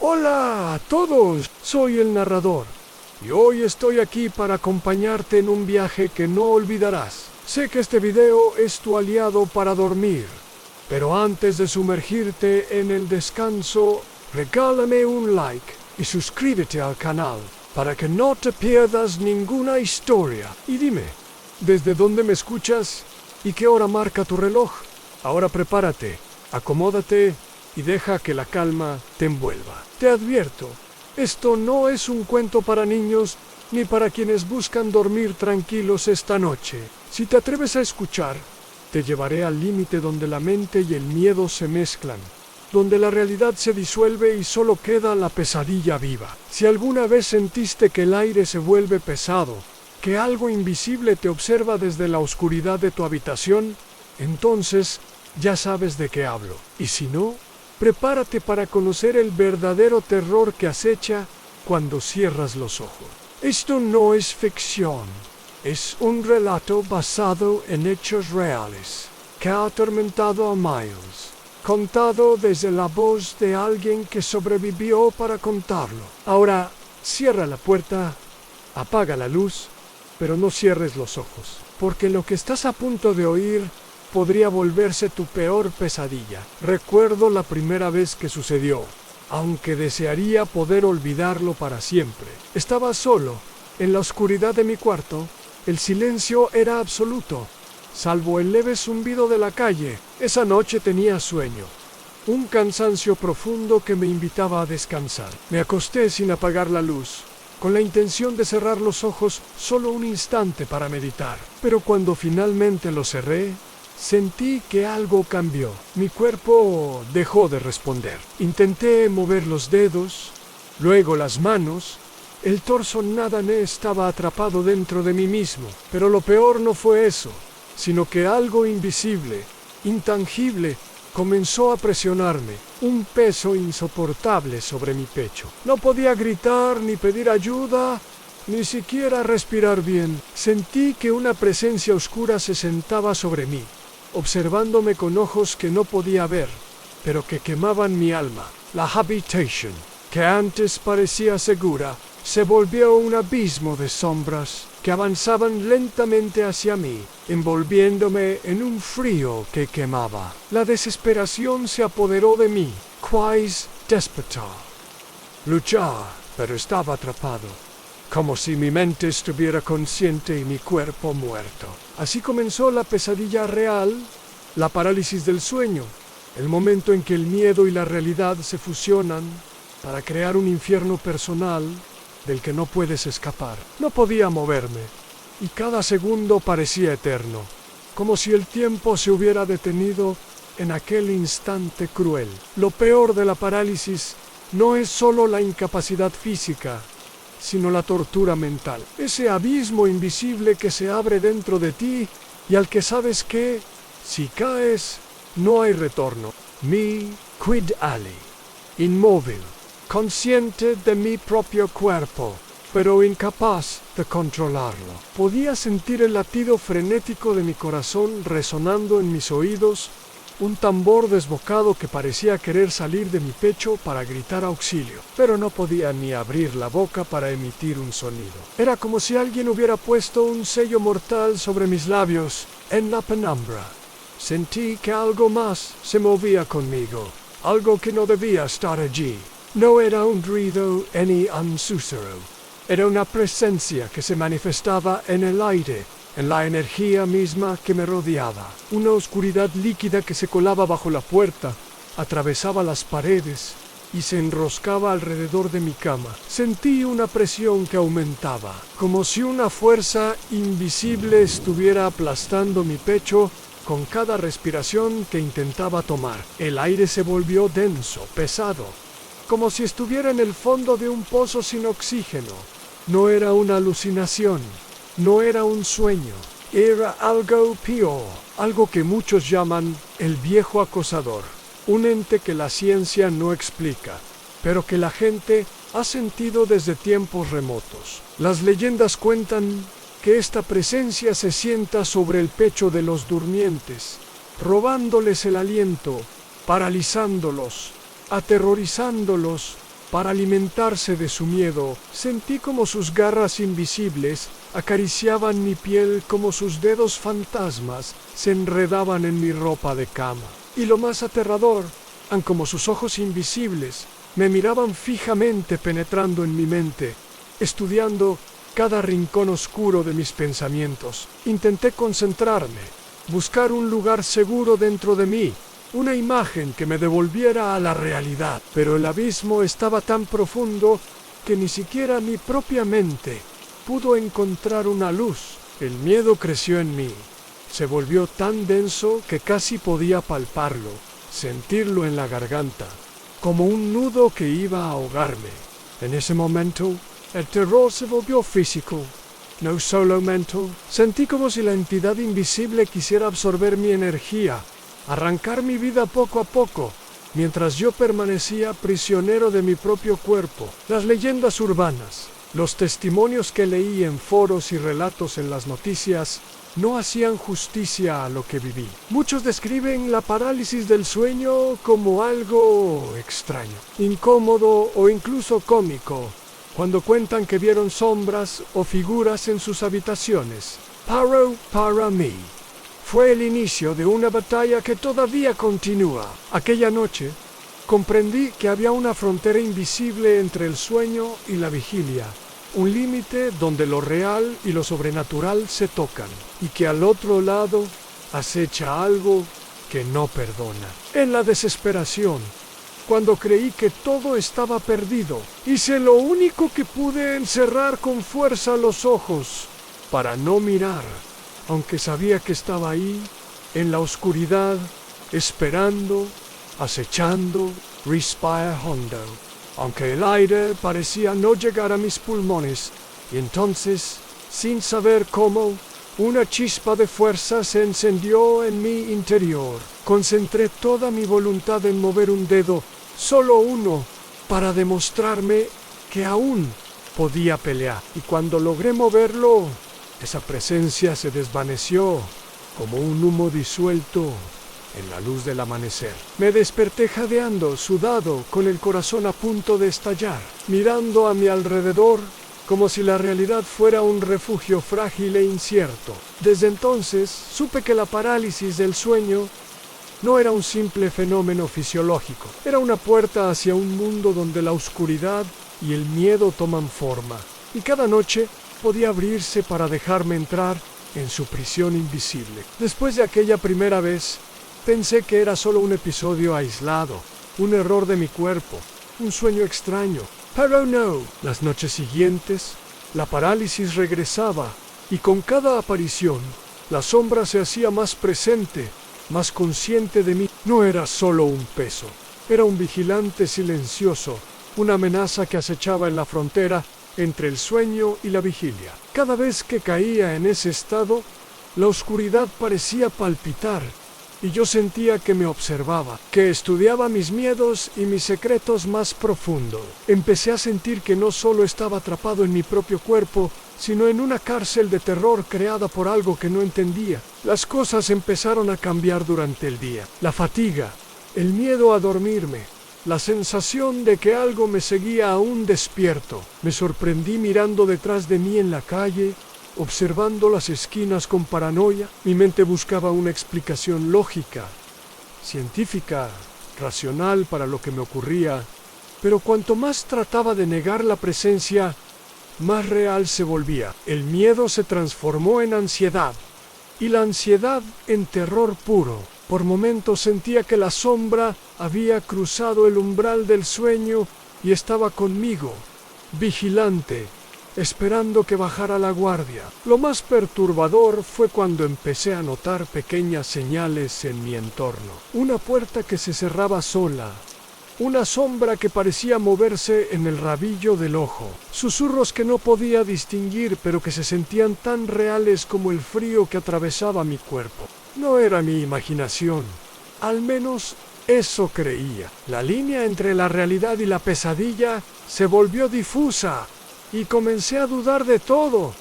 Hola a todos, soy el narrador y hoy estoy aquí para acompañarte en un viaje que no olvidarás. Sé que este video es tu aliado para dormir, pero antes de sumergirte en el descanso, regálame un like y suscríbete al canal para que no te pierdas ninguna historia. Y dime, ¿desde dónde me escuchas y qué hora marca tu reloj? Ahora prepárate, acomódate y deja que la calma te envuelva. Te advierto, esto no es un cuento para niños ni para quienes buscan dormir tranquilos esta noche. Si te atreves a escuchar, te llevaré al límite donde la mente y el miedo se mezclan, donde la realidad se disuelve y solo queda la pesadilla viva. Si alguna vez sentiste que el aire se vuelve pesado, que algo invisible te observa desde la oscuridad de tu habitación, entonces ya sabes de qué hablo. Y si no, prepárate para conocer el verdadero terror que acecha cuando cierras los ojos. Esto no es ficción, es un relato basado en hechos reales que ha atormentado a Miles, contado desde la voz de alguien que sobrevivió para contarlo. Ahora, cierra la puerta, apaga la luz, pero no cierres los ojos, porque lo que estás a punto de oír podría volverse tu peor pesadilla. Recuerdo la primera vez que sucedió, aunque desearía poder olvidarlo para siempre. Estaba solo, en la oscuridad de mi cuarto. El silencio era absoluto, salvo el leve zumbido de la calle. Esa noche tenía sueño, un cansancio profundo que me invitaba a descansar. Me acosté sin apagar la luz, con la intención de cerrar los ojos solo un instante para meditar. Pero cuando finalmente los cerré, sentí que algo cambió. Mi cuerpo dejó de responder. Intenté mover los dedos, luego las manos. El torso nada me estaba atrapado dentro de mí mismo. Pero lo peor no fue eso, sino que algo invisible, intangible, comenzó a presionarme, un peso insoportable sobre mi pecho. No podía gritar ni pedir ayuda, ni siquiera respirar bien. Sentí que una presencia oscura se sentaba sobre mí, observándome con ojos que no podía ver, pero que quemaban mi alma. La Habitation, que antes parecía segura, se volvió un abismo de sombras que avanzaban lentamente hacia mí, envolviéndome en un frío que quemaba. La desesperación se apoderó de mí. Quais despertar. Luchar, pero estaba atrapado, como si mi mente estuviera consciente y mi cuerpo muerto. Así comenzó la pesadilla real, la parálisis del sueño, el momento en que el miedo y la realidad se fusionan para crear un infierno personal del que no puedes escapar. No podía moverme, y cada segundo parecía eterno, como si el tiempo se hubiera detenido en aquel instante cruel. Lo peor de la parálisis no es solo la incapacidad física, sino la tortura mental. Ese abismo invisible que se abre dentro de ti y al que sabes que, si caes, no hay retorno. Mi quid ali, inmóvil, consciente de mi propio cuerpo, pero incapaz de controlarlo. Podía sentir el latido frenético de mi corazón resonando en mis oídos, un tambor desbocado que parecía querer salir de mi pecho para gritar auxilio, pero no podía ni abrir la boca para emitir un sonido. Era como si alguien hubiera puesto un sello mortal sobre mis labios en la penumbra. Sentí que algo más se movía conmigo, algo que no debía estar allí. No era un ruido ni un susurro, era una presencia que se manifestaba en el aire, en la energía misma que me rodeaba. Una oscuridad líquida que se colaba bajo la puerta, atravesaba las paredes y se enroscaba alrededor de mi cama. Sentí una presión que aumentaba, como si una fuerza invisible estuviera aplastando mi pecho con cada respiración que intentaba tomar. El aire se volvió denso, pesado, como si estuviera en el fondo de un pozo sin oxígeno. No era una alucinación, no era un sueño, era algo peor, algo que muchos llaman el viejo acosador, un ente que la ciencia no explica, pero que la gente ha sentido desde tiempos remotos. Las leyendas cuentan que esta presencia se sienta sobre el pecho de los durmientes, robándoles el aliento, paralizándolos, aterrorizándolos Para alimentarse de su miedo, sentí como sus garras invisibles acariciaban mi piel, como sus dedos fantasmas se enredaban en mi ropa de cama. Y lo más aterrador, como sus ojos invisibles me miraban fijamente, penetrando en mi mente, estudiando cada rincón oscuro de mis pensamientos. Intenté concentrarme, buscar un lugar seguro dentro de mí, una imagen que me devolviera a la realidad, pero el abismo estaba tan profundo que ni siquiera mi propia mente pudo encontrar una luz. El miedo creció en mí, se volvió tan denso que casi podía palparlo, sentirlo en la garganta, como un nudo que iba a ahogarme. En ese momento, el terror se volvió físico, no solo mental. Sentí como si la entidad invisible quisiera absorber mi energía, arrancar mi vida poco a poco, mientras yo permanecía prisionero de mi propio cuerpo. Las leyendas urbanas, los testimonios que leí en foros y relatos en las noticias no hacían justicia a lo que viví. Muchos describen la parálisis del sueño como algo extraño, incómodo o incluso cómico, cuando cuentan que vieron sombras o figuras en sus habitaciones. Pero para mí fue el inicio de una batalla que todavía continúa. Aquella noche comprendí que había una frontera invisible entre el sueño y la vigilia, un límite donde lo real y lo sobrenatural se tocan, y que al otro lado acecha algo que no perdona. En la desesperación, cuando creí que todo estaba perdido, hice lo único que pude: encerrar con fuerza los ojos para no mirar, aunque sabía que estaba ahí, en la oscuridad, esperando, acechando, respire hondo, aunque el aire parecía no llegar a mis pulmones. Y entonces, sin saber cómo, una chispa de fuerza se encendió en mi interior. Concentré toda mi voluntad en mover un dedo, solo uno, para demostrarme que aún podía pelear. Y cuando logré moverlo, esa presencia se desvaneció como un humo disuelto en la luz del amanecer. Me desperté jadeando, sudado, con el corazón a punto de estallar, mirando a mi alrededor como si la realidad fuera un refugio frágil e incierto. Desde entonces supe que la parálisis del sueño no era un simple fenómeno fisiológico, era una puerta hacia un mundo donde la oscuridad y el miedo toman forma, y cada noche podía abrirse para dejarme entrar en su prisión invisible. Después de aquella primera vez, pensé que era solo un episodio aislado, un error de mi cuerpo, un sueño extraño. Pero no. Las noches siguientes, la parálisis regresaba, y con cada aparición, la sombra se hacía más presente, más consciente de mí. No era solo un peso, era un vigilante silencioso, una amenaza que acechaba en la frontera entre el sueño y la vigilia. Cada vez que caía en ese estado, la oscuridad parecía palpitar, y yo sentía que me observaba, que estudiaba mis miedos y mis secretos más profundos. Empecé a sentir que no solo estaba atrapado en mi propio cuerpo, sino en una cárcel de terror creada por algo que no entendía. Las cosas empezaron a cambiar durante el día. La fatiga, el miedo a dormirme, la sensación de que algo me seguía aún despierto. Me sorprendí mirando detrás de mí en la calle, observando las esquinas con paranoia. Mi mente buscaba una explicación lógica, científica, racional para lo que me ocurría, pero cuanto más trataba de negar la presencia, más real se volvía. El miedo se transformó en ansiedad, y la ansiedad en terror puro. Por momentos sentía que la sombra había cruzado el umbral del sueño y estaba conmigo, vigilante, esperando que bajara la guardia. Lo más perturbador fue cuando empecé a notar pequeñas señales en mi entorno. Una puerta que se cerraba sola, una sombra que parecía moverse en el rabillo del ojo, susurros que no podía distinguir pero que se sentían tan reales como el frío que atravesaba mi cuerpo. No era mi imaginación, al menos eso creía. La línea entre la realidad y la pesadilla se volvió difusa, y comencé a dudar de todo,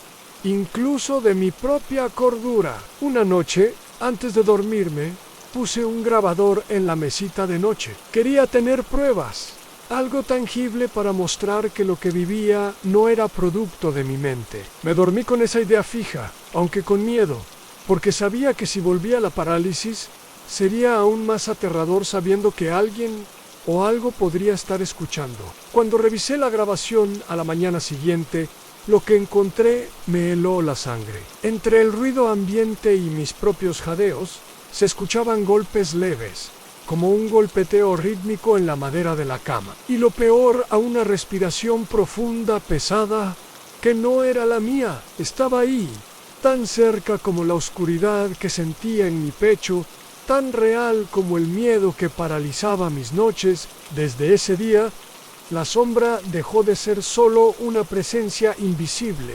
incluso de mi propia cordura. Una noche, antes de dormirme, puse un grabador en la mesita de noche. Quería tener pruebas, algo tangible para mostrar que lo que vivía no era producto de mi mente. Me dormí con esa idea fija, aunque con miedo, porque sabía que si volvía a la parálisis, sería aún más aterrador sabiendo que alguien o algo podría estar escuchando. Cuando revisé la grabación a la mañana siguiente, lo que encontré me heló la sangre. Entre el ruido ambiente y mis propios jadeos, se escuchaban golpes leves, como un golpeteo rítmico en la madera de la cama. Y lo peor, a una respiración profunda, pesada, que no era la mía. Estaba ahí, tan cerca como la oscuridad que sentía en mi pecho, tan real como el miedo que paralizaba mis noches. Desde ese día, la sombra dejó de ser solo una presencia invisible,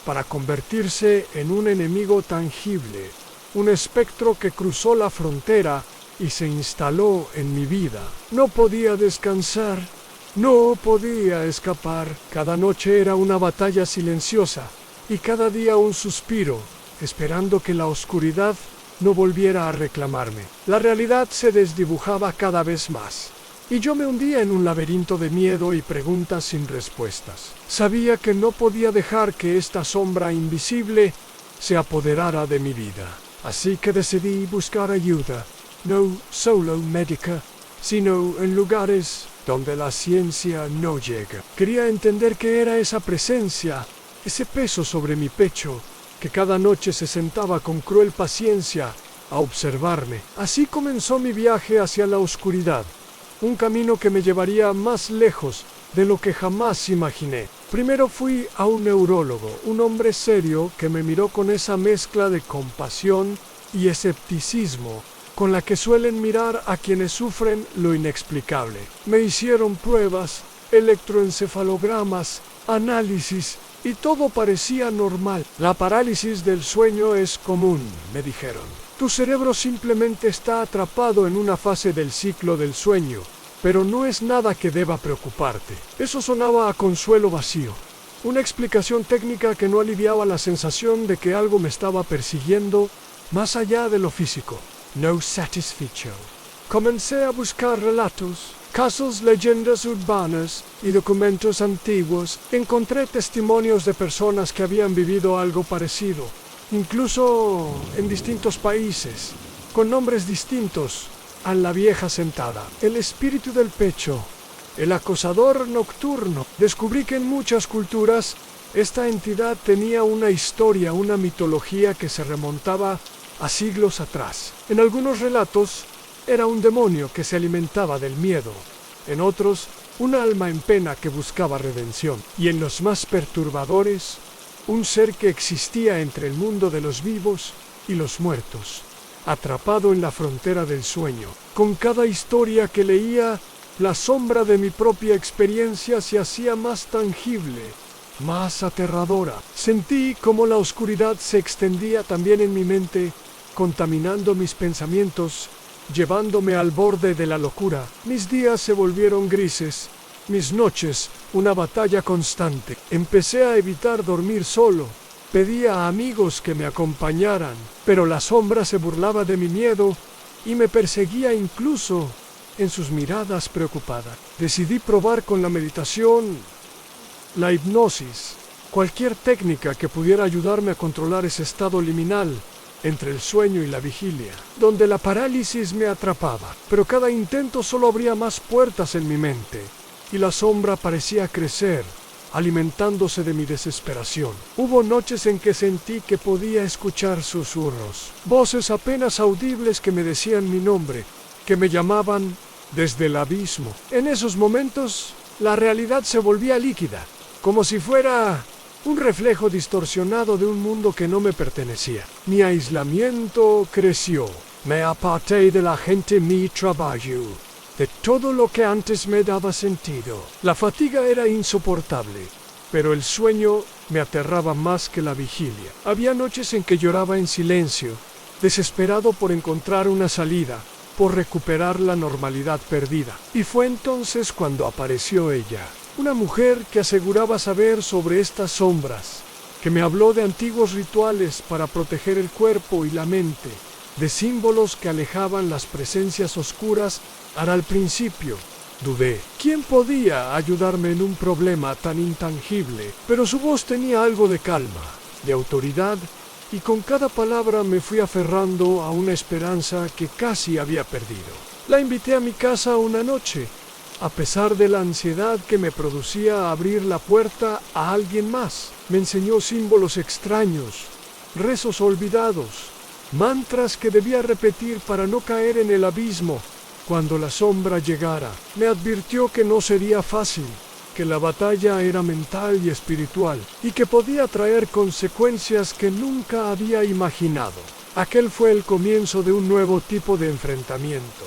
para convertirse en un enemigo tangible, un espectro que cruzó la frontera y se instaló en mi vida. No podía descansar, no podía escapar. Cada noche era una batalla silenciosa y cada día un suspiro, esperando que la oscuridad no volviera a reclamarme. La realidad se desdibujaba cada vez más, y yo me hundía en un laberinto de miedo y preguntas sin respuestas. Sabía que no podía dejar que esta sombra invisible se apoderara de mi vida. Así que decidí buscar ayuda, no solo médica, sino en lugares donde la ciencia no llega. Quería entender qué era esa presencia, ese peso sobre mi pecho, que cada noche se sentaba con cruel paciencia a observarme. Así comenzó mi viaje hacia la oscuridad, un camino que me llevaría más lejos de lo que jamás imaginé. Primero fui a un neurólogo, un hombre serio que me miró con esa mezcla de compasión y escepticismo con la que suelen mirar a quienes sufren lo inexplicable. Me hicieron pruebas, electroencefalogramas, análisis, y todo parecía normal. La parálisis del sueño es común, me dijeron. Tu cerebro simplemente está atrapado en una fase del ciclo del sueño, pero no es nada que deba preocuparte. Eso sonaba a consuelo vacío, una explicación técnica que no aliviaba la sensación de que algo me estaba persiguiendo más allá de lo físico. No satisfecho. Comencé a buscar relatos, casos, leyendas urbanas y documentos antiguos. Encontré testimonios de personas que habían vivido algo parecido, incluso en distintos países, con nombres distintos a la vieja sentada. El espíritu del pecho, el acosador nocturno. Descubrí que en muchas culturas esta entidad tenía una historia, una mitología que se remontaba a siglos atrás. En algunos relatos era un demonio que se alimentaba del miedo, en otros un alma en pena que buscaba redención, y en los más perturbadores, un ser que existía entre el mundo de los vivos y los muertos, atrapado en la frontera del sueño. Con cada historia que leía, la sombra de mi propia experiencia se hacía más tangible, más aterradora. Sentí como la oscuridad se extendía también en mi mente, contaminando mis pensamientos, llevándome al borde de la locura. Mis días se volvieron grises, mis noches una batalla constante. Empecé a evitar dormir solo. Pedía a amigos que me acompañaran, pero la sombra se burlaba de mi miedo y me perseguía incluso en sus miradas preocupadas. Decidí probar con la meditación, la hipnosis, cualquier técnica que pudiera ayudarme a controlar ese estado liminal entre el sueño y la vigilia, donde la parálisis me atrapaba. Pero cada intento solo abría más puertas en mi mente, y la sombra parecía crecer, alimentándose de mi desesperación. Hubo noches en que sentí que podía escuchar susurros, voces apenas audibles que me decían mi nombre, que me llamaban desde el abismo. En esos momentos, la realidad se volvía líquida, como si fuera un reflejo distorsionado de un mundo que no me pertenecía. Mi aislamiento creció. Me aparté de la gente, mi trabajo, de todo lo que antes me daba sentido. La fatiga era insoportable, pero el sueño me aterraba más que la vigilia. Había noches en que lloraba en silencio, desesperado por encontrar una salida, por recuperar la normalidad perdida. Y fue entonces cuando apareció ella. Una mujer que aseguraba saber sobre estas sombras, que me habló de antiguos rituales para proteger el cuerpo y la mente, de símbolos que alejaban las presencias oscuras. Al principio, Dudé. ¿Quién podía ayudarme en un problema tan intangible? Pero su voz tenía algo de calma, de autoridad, y con cada palabra me fui aferrando a una esperanza que casi había perdido. La invité a mi casa una noche, a pesar de la ansiedad que me producía abrir la puerta a alguien más. Me enseñó símbolos extraños, rezos olvidados, mantras que debía repetir para no caer en el abismo cuando la sombra llegara. Me advirtió que no sería fácil, que la batalla era mental y espiritual, y que podía traer consecuencias que nunca había imaginado. Aquel fue el comienzo de un nuevo tipo de enfrentamiento.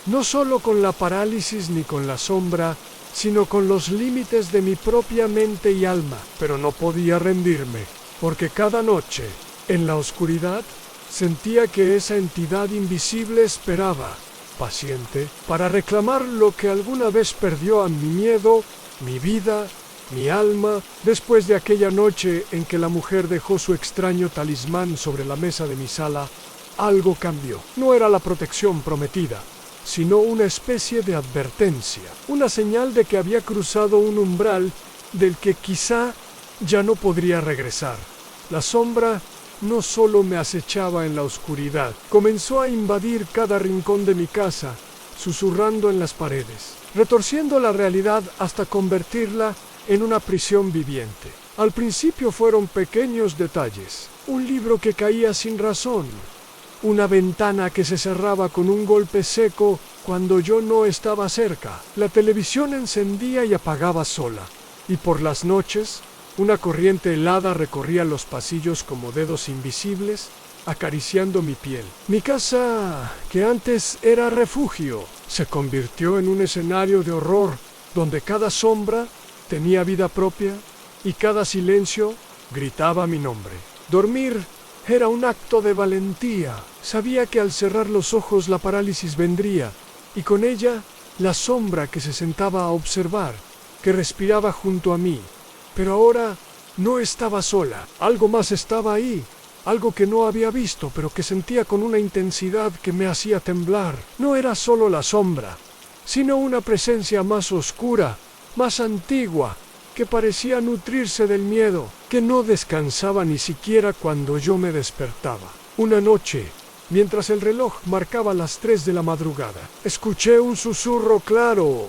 No solo con la parálisis ni con la sombra, sino con los límites de mi propia mente y alma. Pero no podía rendirme, porque cada noche, en la oscuridad, sentía que esa entidad invisible esperaba, paciente, para reclamar lo que alguna vez perdió a mi miedo, mi vida, mi alma, después de aquella noche en que la mujer dejó su extraño talismán sobre la mesa de mi sala. Algo cambió. No era la protección prometida, sino una especie de advertencia, una señal de que había cruzado un umbral del que quizá ya no podría regresar. La sombra no solo me acechaba en la oscuridad, comenzó a invadir cada rincón de mi casa, susurrando en las paredes, retorciendo la realidad hasta convertirla en una prisión viviente. Al principio fueron pequeños detalles, un libro que caía sin razón, una ventana que se cerraba con un golpe seco cuando yo no estaba cerca, la televisión encendía y apagaba sola, y por las noches una corriente helada recorría los pasillos como dedos invisibles, acariciando mi piel. Mi casa, que antes era refugio, se convirtió en un escenario de horror, donde cada sombra tenía vida propia y cada silencio gritaba mi nombre. Dormir era un acto de valentía. Sabía que al cerrar los ojos la parálisis vendría, y con ella la sombra que se sentaba a observar, que respiraba junto a mí. Pero ahora no estaba sola, algo más estaba ahí, algo que no había visto, pero que sentía con una intensidad que me hacía temblar. No era solo la sombra, sino una presencia más oscura, más antigua, que parecía nutrirse del miedo, que no descansaba ni siquiera cuando yo me despertaba. Una noche, mientras el reloj marcaba las 3 de la madrugada, escuché un susurro claro,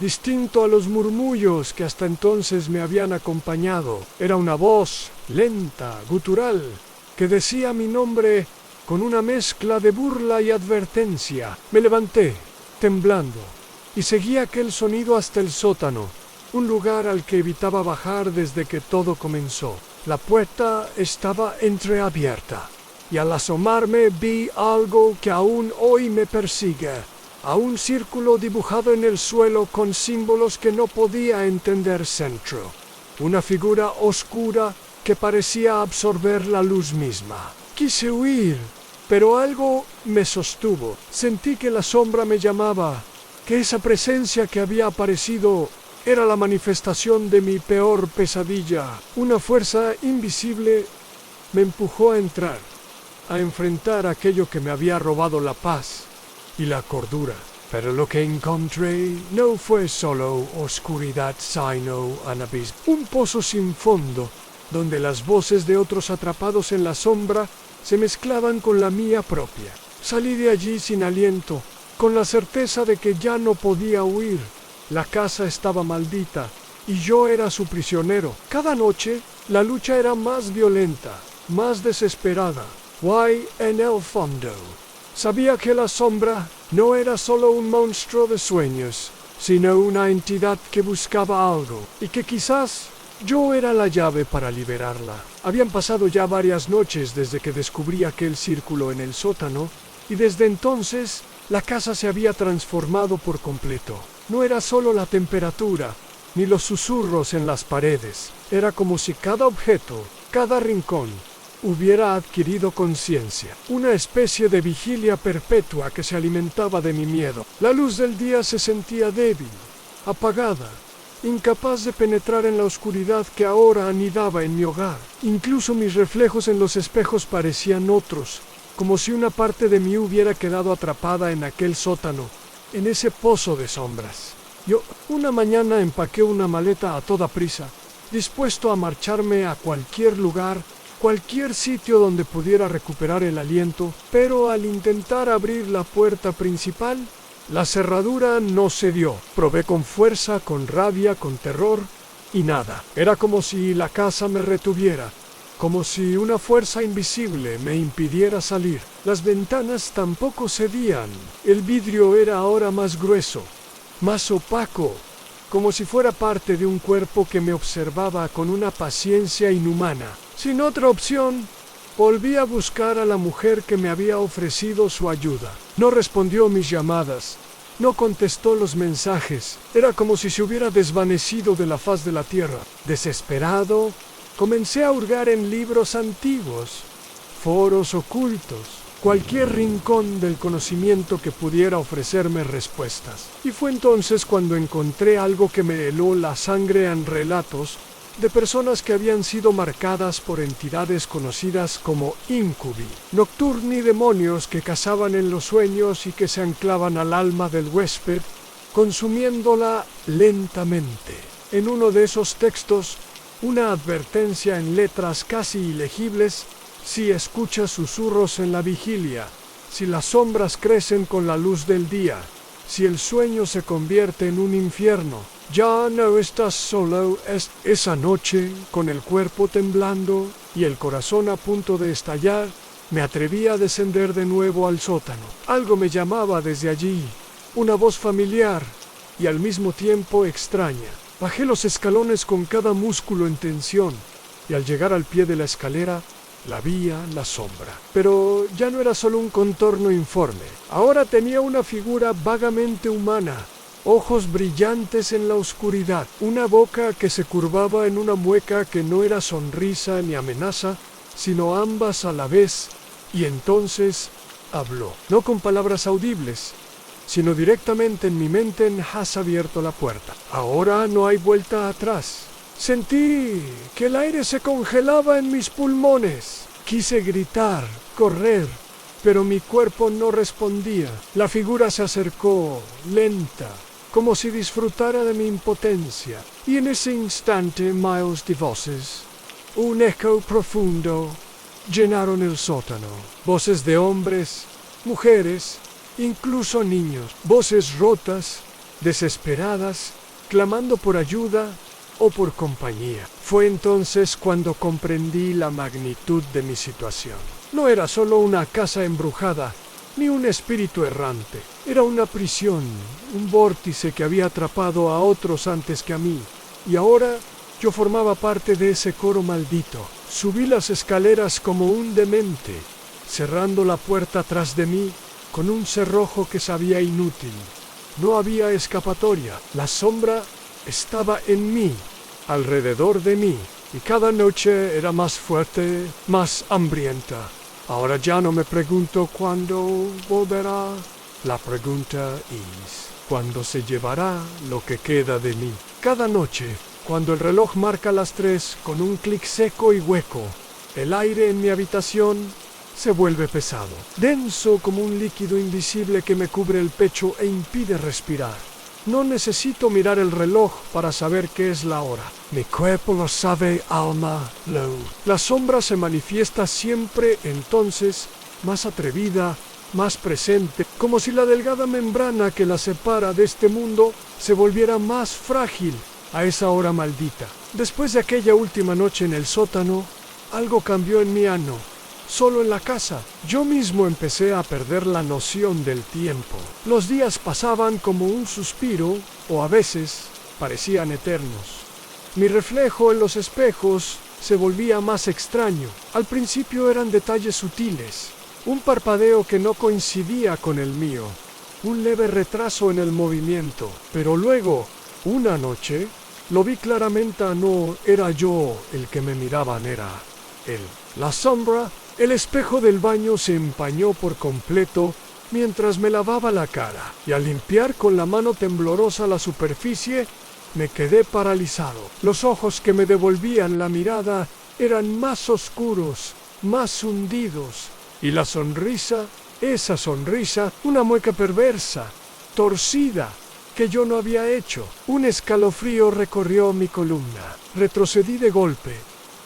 distinto a los murmullos que hasta entonces me habían acompañado. Era una voz lenta, gutural, que decía mi nombre con una mezcla de burla y advertencia. Me levanté, temblando, y seguí aquel sonido hasta el sótano, un lugar al que evitaba bajar desde que todo comenzó. La puerta estaba entreabierta, y al asomarme vi algo que aún hoy me persigue. A un círculo dibujado en el suelo con símbolos que no podía entender centro. Una figura oscura que parecía absorber la luz misma. Quise huir, pero algo me sostuvo. Sentí que la sombra me llamaba, que esa presencia que había aparecido era la manifestación de mi peor pesadilla. Una fuerza invisible me empujó a entrar, a enfrentar aquello que me había robado la paz y la cordura. Pero lo que encontré no fue solo oscuridad, sino un abismo. Un pozo sin fondo, donde las voces de otros atrapados en la sombra se mezclaban con la mía propia. Salí de allí sin aliento, con la certeza de que ya no podía huir. La casa estaba maldita, y yo era su prisionero. Cada noche, la lucha era más violenta, más desesperada. Why en el fondo sabía que la sombra no era solo un monstruo de sueños, sino una entidad que buscaba algo, y que quizás yo era la llave para liberarla. Habían pasado ya varias noches desde que descubrí aquel círculo en el sótano, y desde entonces la casa se había transformado por completo. No era solo la temperatura, ni los susurros en las paredes. Era como si cada objeto, cada rincón, hubiera adquirido conciencia, una especie de vigilia perpetua que se alimentaba de mi miedo. La luz del día se sentía débil, apagada, incapaz de penetrar en la oscuridad que ahora anidaba en mi hogar. Incluso mis reflejos en los espejos parecían otros, como si una parte de mí hubiera quedado atrapada en aquel sótano, en ese pozo de sombras. Yo una mañana empaqué una maleta a toda prisa, dispuesto a marcharme a cualquier lugar, cualquier sitio donde pudiera recuperar el aliento, pero al intentar abrir la puerta principal, la cerradura no cedió. Probé con fuerza, con rabia, con terror, y nada. Era como si la casa me retuviera, como si una fuerza invisible me impidiera salir. Las ventanas tampoco cedían. El vidrio era ahora más grueso, más opaco, como si fuera parte de un cuerpo que me observaba con una paciencia inhumana. Sin otra opción, volví a buscar a la mujer que me había ofrecido su ayuda. No respondió mis llamadas, no contestó los mensajes. Era como si se hubiera desvanecido de la faz de la tierra. Desesperado, comencé a hurgar en libros antiguos, foros ocultos, cualquier rincón del conocimiento que pudiera ofrecerme respuestas. Y fue entonces cuando encontré algo que me heló la sangre en relatos de personas que habían sido marcadas por entidades conocidas como incubi, nocturni demonios que cazaban en los sueños y que se anclaban al alma del huésped, consumiéndola lentamente. En uno de esos textos, una advertencia en letras casi ilegibles: si escuchas susurros en la vigilia, si las sombras crecen con la luz del día, si el sueño se convierte en un infierno, ya no estás solo. Esa noche, con el cuerpo temblando y el corazón a punto de estallar, me atreví a descender de nuevo al sótano. Algo me llamaba desde allí, una voz familiar y al mismo tiempo extraña. Bajé los escalones con cada músculo en tensión y al llegar al pie de la escalera, la vi a la sombra. Pero ya no era solo un contorno informe. Ahora tenía una figura vagamente humana, ojos brillantes en la oscuridad, una boca que se curvaba en una mueca que no era sonrisa ni amenaza, sino ambas a la vez, y entonces habló, no con palabras audibles, sino directamente en mi mente. Has abierto la puerta. Ahora no hay vuelta atrás. Sentí que el aire se congelaba en mis pulmones. Quise gritar, correr, pero mi cuerpo no respondía. La figura se acercó, lenta, como si disfrutara de mi impotencia. Y en ese instante miles de voces, un eco profundo, llenaron el sótano. Voces de hombres, mujeres, incluso niños. Voces rotas, desesperadas, clamando por ayuda o por compañía. Fue entonces cuando comprendí la magnitud de mi situación. No era solo una casa embrujada, ni un espíritu errante. Era una prisión, un vórtice que había atrapado a otros antes que a mí. Y ahora yo formaba parte de ese coro maldito. Subí las escaleras como un demente, cerrando la puerta tras de mí con un cerrojo que sabía inútil. No había escapatoria. La sombra estaba en mí, alrededor de mí, y cada noche era más fuerte, más hambrienta. Ahora ya no me pregunto cuándo volverá. La pregunta es cuándo se llevará lo que queda de mí. Cada noche, cuando el reloj marca las 3 con un clic seco y hueco, el aire en mi habitación se vuelve pesado, denso como un líquido invisible que me cubre el pecho e impide respirar. No necesito mirar el reloj para saber qué es la hora. Mi cuerpo lo sabe, alma lo. La sombra se manifiesta siempre entonces, más atrevida, más presente, como si la delgada membrana que la separa de este mundo se volviera más frágil a esa hora maldita. Después de aquella última noche en el sótano, algo cambió en mi ano. Solo en la casa, yo mismo empecé a perder la noción del tiempo. Los días pasaban como un suspiro, o a veces parecían eternos. Mi reflejo en los espejos se volvía más extraño. Al principio eran detalles sutiles, un parpadeo que no coincidía con el mío, un leve retraso en el movimiento. Pero luego, una noche, lo vi claramente. No era yo el que me miraban, era él. La sombra. El espejo del baño se empañó por completo mientras me lavaba la cara, y al limpiar con la mano temblorosa la superficie, me quedé paralizado. Los ojos que me devolvían la mirada eran más oscuros, más hundidos, y la sonrisa, esa sonrisa, una mueca perversa, torcida, que yo no había hecho. Un escalofrío recorrió mi columna. Retrocedí de golpe,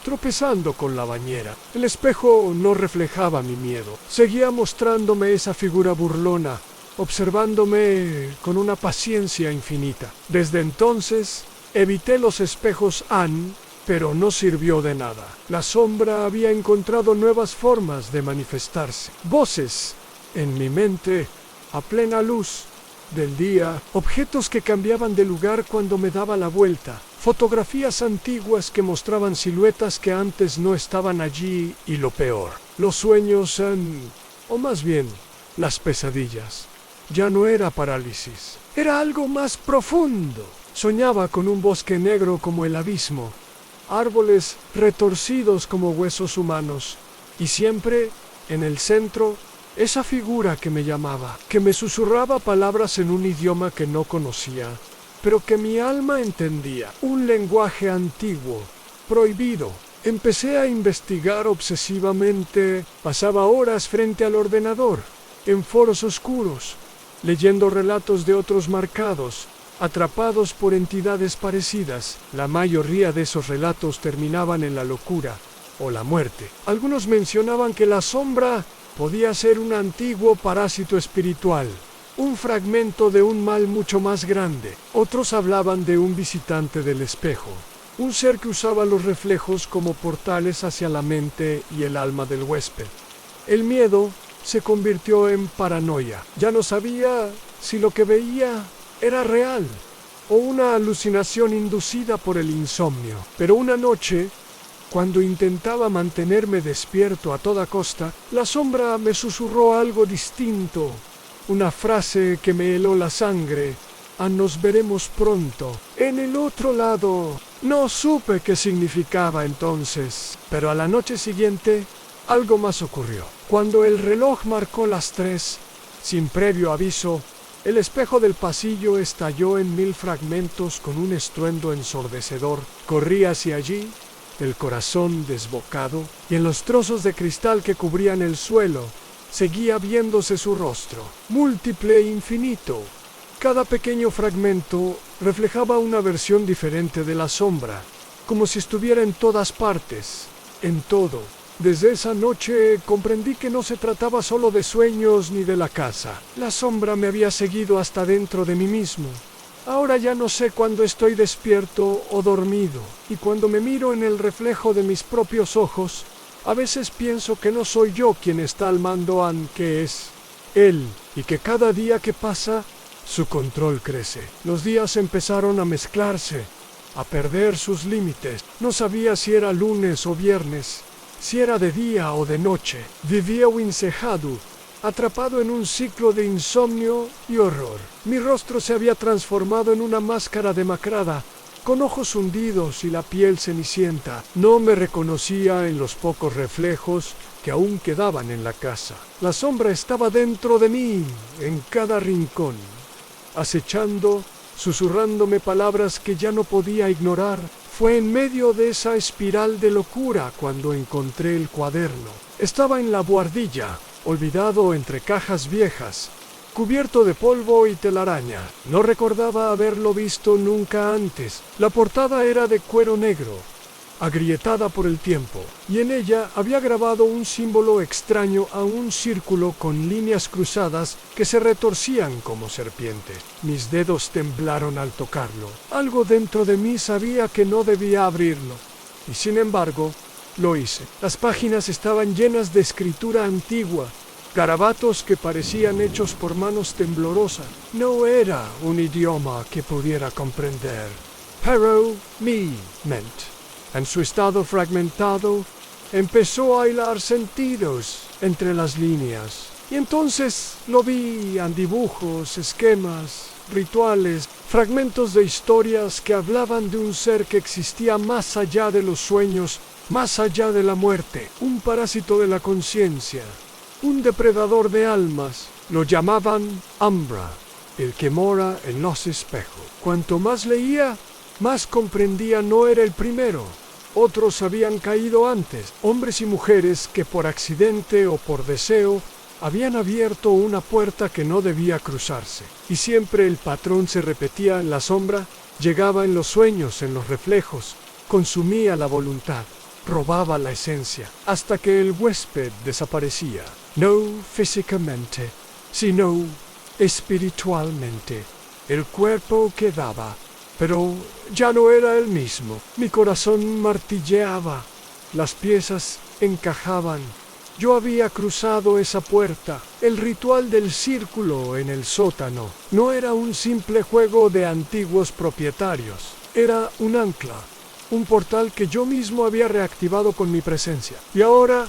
tropezando con la bañera. El espejo no reflejaba mi miedo. Seguía mostrándome esa figura burlona, observándome con una paciencia infinita. Desde entonces, evité los espejos Han, pero no sirvió de nada. La sombra había encontrado nuevas formas de manifestarse. Voces en mi mente, a plena luz del día, objetos que cambiaban de lugar cuando me daba la vuelta, fotografías antiguas que mostraban siluetas que antes no estaban allí y lo peor, los sueños o más bien, las pesadillas. Ya no era parálisis, era algo más profundo. Soñaba con un bosque negro como el abismo, árboles retorcidos como huesos humanos, y siempre, en el centro, esa figura que me llamaba, que me susurraba palabras en un idioma que no conocía, pero que mi alma entendía, un lenguaje antiguo, prohibido. Empecé a investigar obsesivamente, pasaba horas frente al ordenador, en foros oscuros, leyendo relatos de otros marcados, atrapados por entidades parecidas. La mayoría de esos relatos terminaban en la locura o la muerte. Algunos mencionaban que la sombra podía ser un antiguo parásito espiritual, un fragmento de un mal mucho más grande. Otros hablaban de un visitante del espejo, un ser que usaba los reflejos como portales hacia la mente y el alma del huésped. El miedo se convirtió en paranoia. Ya no sabía si lo que veía era real o una alucinación inducida por el insomnio. Pero una noche, cuando intentaba mantenerme despierto a toda costa, la sombra me susurró algo distinto, una frase que me heló la sangre. Nos veremos pronto. En el otro lado. No supe qué significaba entonces, pero a la noche siguiente algo más ocurrió. Cuando el reloj marcó las 3, sin previo aviso, el espejo del pasillo estalló en 1000 fragmentos con un estruendo ensordecedor. Corrí hacia allí, el corazón desbocado, y en los trozos de cristal que cubrían el suelo, seguía viéndose su rostro, múltiple e infinito. Cada pequeño fragmento reflejaba una versión diferente de la sombra, como si estuviera en todas partes, en todo. Desde esa noche comprendí que no se trataba solo de sueños ni de la casa. La sombra me había seguido hasta dentro de mí mismo. Ahora ya no sé cuándo estoy despierto o dormido, y cuando me miro en el reflejo de mis propios ojos, a veces pienso que no soy yo quien está al mando, que es él, y que cada día que pasa, su control crece. Los días empezaron a mezclarse, a perder sus límites. No sabía si era lunes o viernes, si era de día o de noche. Vivía encejado, atrapado en un ciclo de insomnio y horror. Mi rostro se había transformado en una máscara demacrada, con ojos hundidos y la piel cenicienta. No me reconocía en los pocos reflejos que aún quedaban en la casa. La sombra estaba dentro de mí, en cada rincón, acechando, susurrándome palabras que ya no podía ignorar. Fue en medio de esa espiral de locura cuando encontré el cuaderno. Estaba en la buhardilla, olvidado entre cajas viejas, cubierto de polvo y telaraña. No recordaba haberlo visto nunca antes. La portada era de cuero negro, agrietada por el tiempo, y en ella había grabado un símbolo extraño a un círculo con líneas cruzadas que se retorcían como serpientes. Mis dedos temblaron al tocarlo. Algo dentro de mí sabía que no debía abrirlo, y sin embargo, lo hice. Las páginas estaban llenas de escritura antigua, garabatos que parecían hechos por manos temblorosas. No era un idioma que pudiera comprender, pero mi mente, en su estado fragmentado, empezó a hilar sentidos entre las líneas. Y entonces lo vi en dibujos, esquemas, rituales, fragmentos de historias que hablaban de un ser que existía más allá de los sueños, más allá de la muerte, un parásito de la conciencia, un depredador de almas. Lo llamaban Umbra, el que mora en los espejos. Cuanto más leía, más comprendía no era el primero. Otros habían caído antes, hombres y mujeres que por accidente o por deseo Habían abierto una puerta que no debía cruzarse, y siempre el patrón se repetía en la sombra, llegaba en los sueños, en los reflejos, consumía la voluntad, robaba la esencia, hasta que el huésped desaparecía, no físicamente, sino espiritualmente. El cuerpo quedaba, pero ya no era el mismo. Mi corazón martilleaba, las piezas encajaban. Yo había cruzado esa puerta. El ritual del círculo en el sótano no era un simple juego de antiguos propietarios. Era un ancla, un portal que yo mismo había reactivado con mi presencia. Y ahora,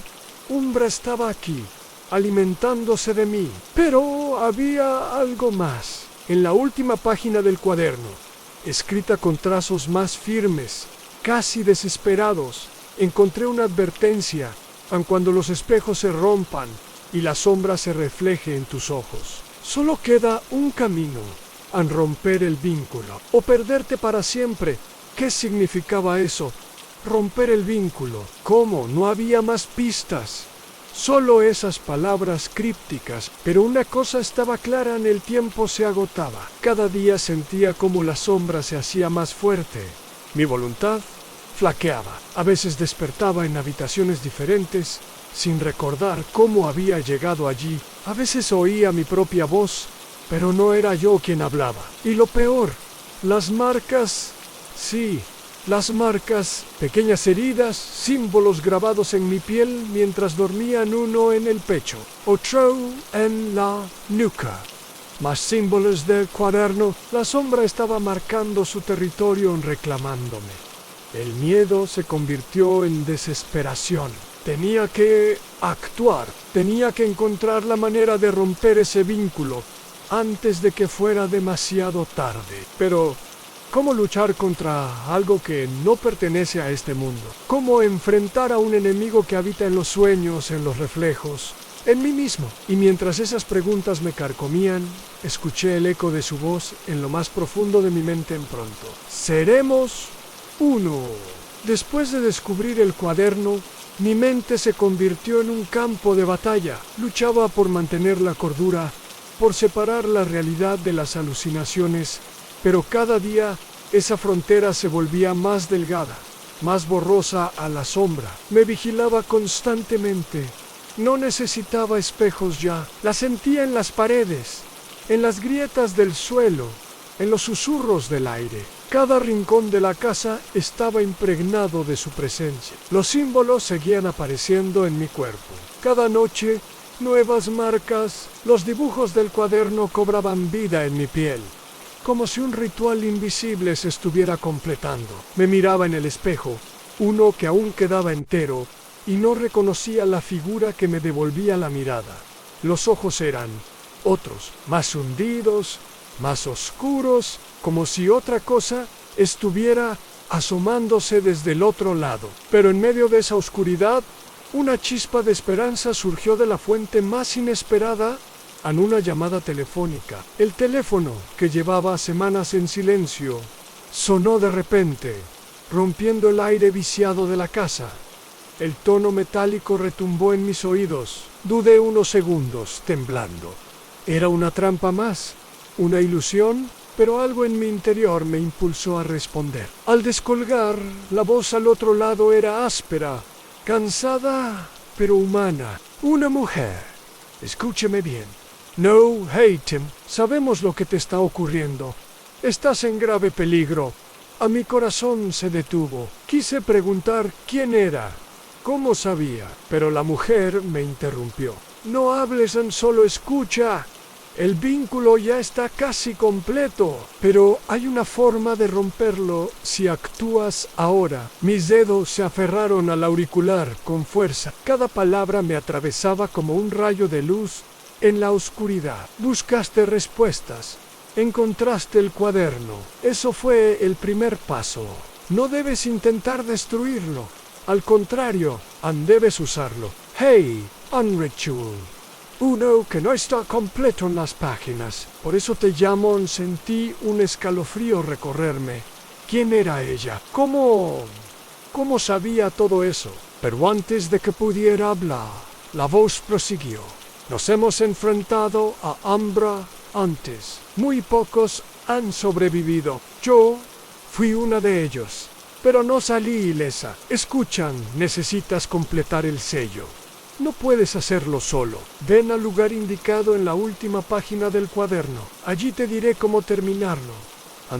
Umbra estaba aquí, alimentándose de mí. Pero había algo más. En la última página del cuaderno, escrita con trazos más firmes, casi desesperados, encontré una advertencia: aun cuando los espejos se rompan y la sombra se refleje en tus ojos, solo queda un camino: a romper el vínculo o perderte para siempre. ¿Qué significaba eso? Romper el vínculo. ¿Cómo? No había más pistas. Solo esas palabras crípticas, pero una cosa estaba clara: en el tiempo se agotaba. Cada día sentía como la sombra se hacía más fuerte. Mi voluntad flaqueaba. A veces despertaba en habitaciones diferentes, sin recordar cómo había llegado allí. A veces oía mi propia voz, pero no era yo quien hablaba. Y lo peor, las marcas, sí, las marcas, pequeñas heridas, símbolos grabados en mi piel mientras dormían, uno en el pecho, otro en la nuca. Más símbolos del cuaderno. La sombra estaba marcando su territorio, reclamándome. El miedo se convirtió en desesperación. Tenía que actuar, tenía que encontrar la manera de romper ese vínculo antes de que fuera demasiado tarde. Pero ¿cómo luchar contra algo que no pertenece a este mundo? ¿Cómo enfrentar a un enemigo que habita en los sueños, en los reflejos, en mí mismo? Y mientras esas preguntas me carcomían, escuché el eco de su voz en lo más profundo de mi mente en pronto. Seremos uno. Después de descubrir el cuaderno, mi mente se convirtió en un campo de batalla. Luchaba por mantener la cordura, por separar la realidad de las alucinaciones, pero cada día esa frontera se volvía más delgada, más borrosa a la sombra. Me vigilaba constantemente. No necesitaba espejos ya. La sentía en las paredes, en las grietas del suelo, en los susurros del aire. Cada rincón de la casa estaba impregnado de su presencia. Los símbolos seguían apareciendo en mi cuerpo. Cada noche, nuevas marcas. Los dibujos del cuaderno cobraban vida en mi piel, como si un ritual invisible se estuviera completando. Me miraba en el espejo, uno que aún quedaba entero, y no reconocía la figura que me devolvía la mirada. Los ojos eran otros, más hundidos, más oscuros, como si otra cosa estuviera asomándose desde el otro lado. Pero en medio de esa oscuridad, una chispa de esperanza surgió de la fuente más inesperada. En una llamada telefónica. El teléfono, que llevaba semanas en silencio, sonó de repente, rompiendo el aire viciado de la casa. El tono metálico retumbó en mis oídos. Dudé unos segundos, temblando. ¿Era una trampa más? ¿Una ilusión? Pero algo en mi interior me impulsó a responder. Al descolgar, la voz al otro lado era áspera, cansada, pero humana. Una mujer. Escúcheme bien. No, hey Tim, sabemos lo que te está ocurriendo. Estás en grave peligro. A mi corazón se detuvo. Quise preguntar quién era, cómo sabía, pero la mujer me interrumpió. No hables, solo escucha. El vínculo ya está casi completo, pero hay una forma de romperlo si actúas ahora. Mis dedos se aferraron al auricular con fuerza. Cada palabra me atravesaba como un rayo de luz en la oscuridad. Buscaste respuestas. Encontraste el cuaderno. Eso fue el primer paso. No debes intentar destruirlo. Al contrario, debes usarlo. Hey, Unritual. Uno que no está completo en las páginas. Por eso te llamo. Sentí un escalofrío recorrerme. ¿Quién era ella? ¿Cómo sabía todo eso? Pero antes de que pudiera hablar, la voz prosiguió. Nos hemos enfrentado a Umbra antes. Muy pocos han sobrevivido. Yo fui una de ellos. Pero no salí ilesa. Escuchan, necesitas completar el sello. No puedes hacerlo solo. Ven al lugar indicado en la última página del cuaderno. Allí te diré cómo terminarlo.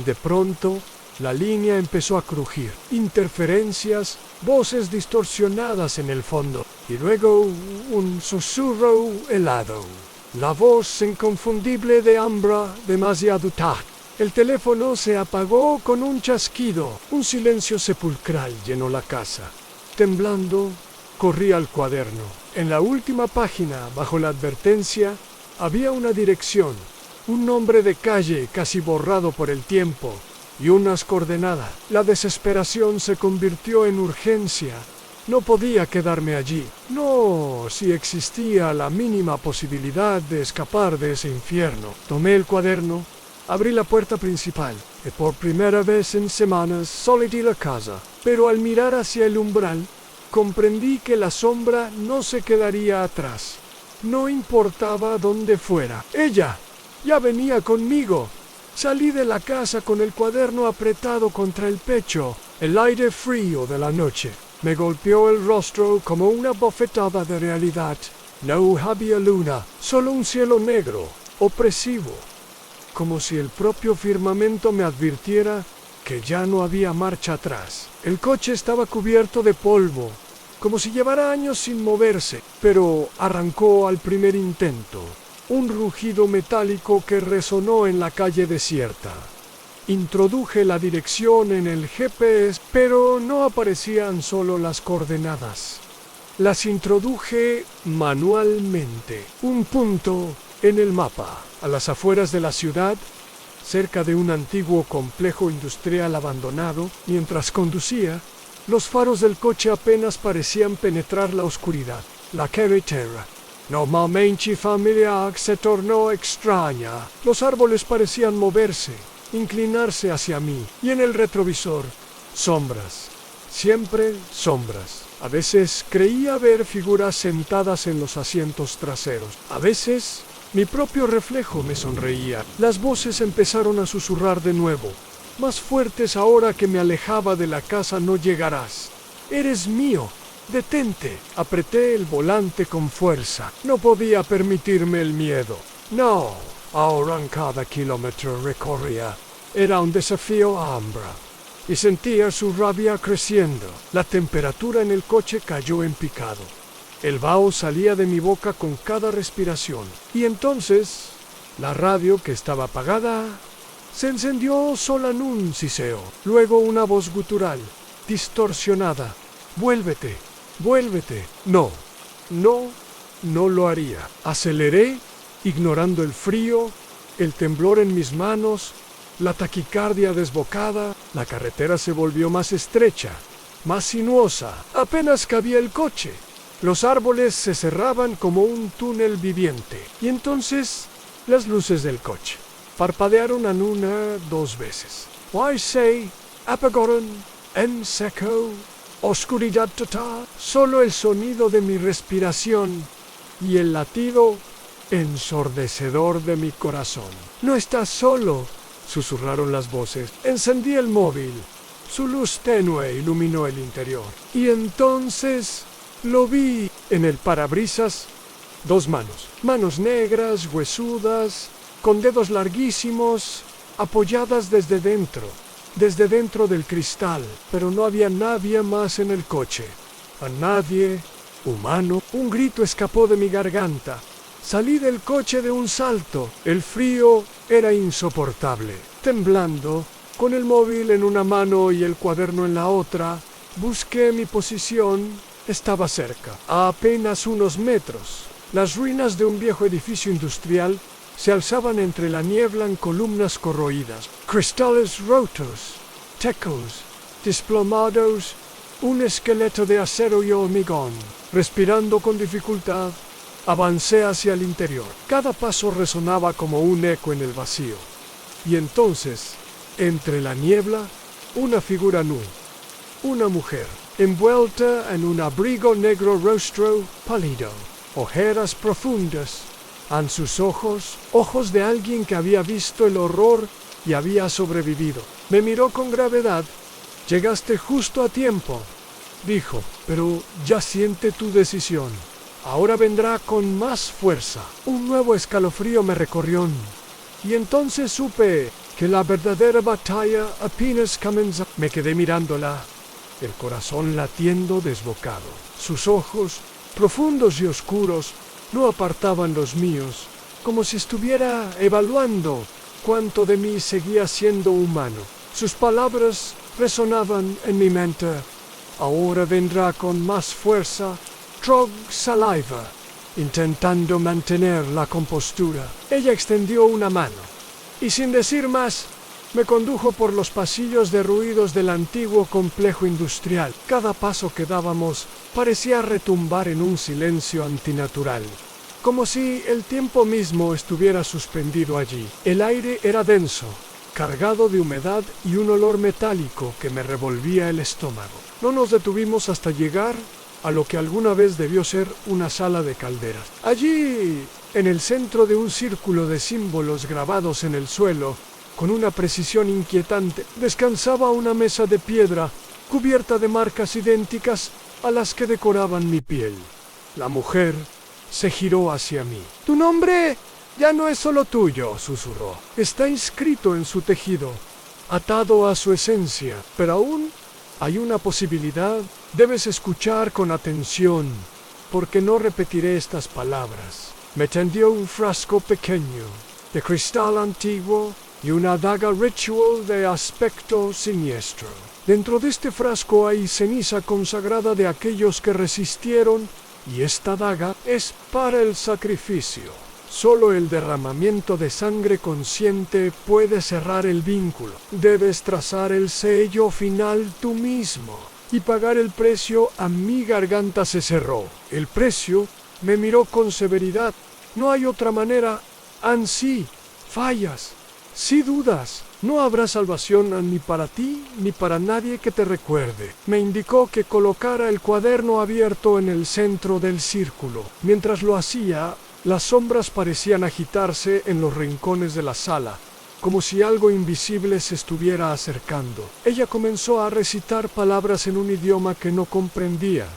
De pronto, la línea empezó a crujir. Interferencias, voces distorsionadas en el fondo. Y luego un susurro helado. La voz inconfundible de Umbra, demasiado tarde. El teléfono se apagó con un chasquido. Un silencio sepulcral llenó la casa. Temblando, corrí al cuaderno. En la última página, bajo la advertencia, había una dirección, un nombre de calle casi borrado por el tiempo y unas coordenadas. La desesperación se convirtió en urgencia. No podía quedarme allí. No, si existía la mínima posibilidad de escapar de ese infierno. Tomé el cuaderno, abrí la puerta principal y por primera vez en semanas salí la casa. Pero al mirar hacia el umbral, comprendí que la sombra no se quedaría atrás. No importaba dónde fuera. Ella ya venía conmigo. Salí de la casa con el cuaderno apretado contra el pecho. El aire frío de la noche me golpeó el rostro como una bofetada de realidad. No había luna, solo un cielo negro, opresivo, como si el propio firmamento me advirtiera que ya no había marcha atrás. El coche estaba cubierto de polvo, como si llevara años sin moverse, pero arrancó al primer intento. Un rugido metálico que resonó en la calle desierta. Introduje la dirección en el GPS, pero no aparecían solo las coordenadas. Las introduje manualmente. Un punto en el mapa, a las afueras de la ciudad, cerca de un antiguo complejo industrial abandonado. Mientras conducía, los faros del coche apenas parecían penetrar la oscuridad. La carretera, normalmente familiar, se tornó extraña. Los árboles parecían moverse, inclinarse hacia mí, y en el retrovisor, sombras. Siempre sombras. A veces creía ver figuras sentadas en los asientos traseros. A veces mi propio reflejo me sonreía. Las voces empezaron a susurrar de nuevo. Más fuertes ahora que me alejaba de la casa. No llegarás. Eres mío. Detente. Apreté el volante con fuerza. No podía permitirme el miedo. No. Ahora en cada kilómetro recorría. Era un desafío a Umbra. Y sentía su rabia creciendo. La temperatura en el coche cayó en picado. El vaho salía de mi boca con cada respiración. Y entonces, la radio, que estaba apagada, se encendió sola en un siseo. Luego una voz gutural, distorsionada. Vuélvete, vuélvete. No, no lo haría. Aceleré, ignorando el frío, el temblor en mis manos, la taquicardia desbocada. La carretera se volvió más estrecha, más sinuosa. Apenas cabía el coche. Los árboles se cerraban como un túnel viviente. Y entonces, las luces del coche parpadearon dos veces. Why say, apagaron, en seco, oscuridad total. Solo el sonido de mi respiración y el latido ensordecedor de mi corazón. No estás solo, susurraron las voces. Encendí el móvil. Su luz tenue iluminó el interior. Y entonces lo vi en el parabrisas. Dos manos. Manos negras, huesudas, con dedos larguísimos, apoyadas desde dentro del cristal. Pero no había nadie más en el coche. A nadie humano. Un grito escapó de mi garganta. Salí del coche de un salto. El frío era insoportable. Temblando, con el móvil en una mano y el cuaderno en la otra, busqué mi posición. Estaba cerca, a apenas unos metros. Las ruinas de un viejo edificio industrial se alzaban entre la niebla en columnas corroídas. Cristales rotos, tecos, desplomados, un esqueleto de acero y hormigón. Respirando con dificultad, avancé hacia el interior. Cada paso resonaba como un eco en el vacío. Y entonces, entre la niebla, una figura nua. Una mujer, envuelta en un abrigo negro rostro pálido, ojeras profundas. En sus ojos, ojos de alguien que había visto el horror y había sobrevivido. Me miró con gravedad. «Llegaste justo a tiempo», dijo, «pero ya siente tu decisión. Ahora vendrá con más fuerza». Un nuevo escalofrío me recorrió. Y entonces supe que la verdadera batalla apenas comenzaba. Me quedé mirándola, el corazón latiendo desbocado. Sus ojos, profundos y oscuros, no apartaban los míos, como si estuviera evaluando cuánto de mí seguía siendo humano. Sus palabras resonaban en mi mente. «Ahora vendrá con más fuerza Trog Saliva», intentando mantener la compostura. Ella extendió una mano y sin decir más me condujo por los pasillos derruidos del antiguo complejo industrial. Cada paso que dábamos parecía retumbar en un silencio antinatural, como si el tiempo mismo estuviera suspendido allí. El aire era denso, cargado de humedad y un olor metálico que me revolvía el estómago. No nos detuvimos hasta llegar a lo que alguna vez debió ser una sala de calderas. Allí, en el centro de un círculo de símbolos grabados en el suelo, con una precisión inquietante, descansaba una mesa de piedra cubierta de marcas idénticas a las que decoraban mi piel. La mujer se giró hacia mí. «Tu nombre ya no es solo tuyo», susurró. «Está inscrito en su tejido, atado a su esencia, pero aún hay una posibilidad. Debes escuchar con atención, porque no repetiré estas palabras». Me tendió un frasco pequeño, de cristal antiguo, y una daga ritual de aspecto siniestro. Dentro de este frasco hay ceniza consagrada de aquellos que resistieron, y esta daga es para el sacrificio. Solo el derramamiento de sangre consciente puede cerrar el vínculo. Debes trazar el sello final tú mismo y pagar el precio. A mi garganta se cerró. El precio me miró con severidad. «No hay otra manera. Ansí, fallas. Si dudas, no habrá salvación ni para ti ni para nadie que te recuerde». Me indicó que colocara el cuaderno abierto en el centro del círculo. Mientras lo hacía, las sombras parecían agitarse en los rincones de la sala, como si algo invisible se estuviera acercando. Ella comenzó a recitar palabras en un idioma que no comprendía,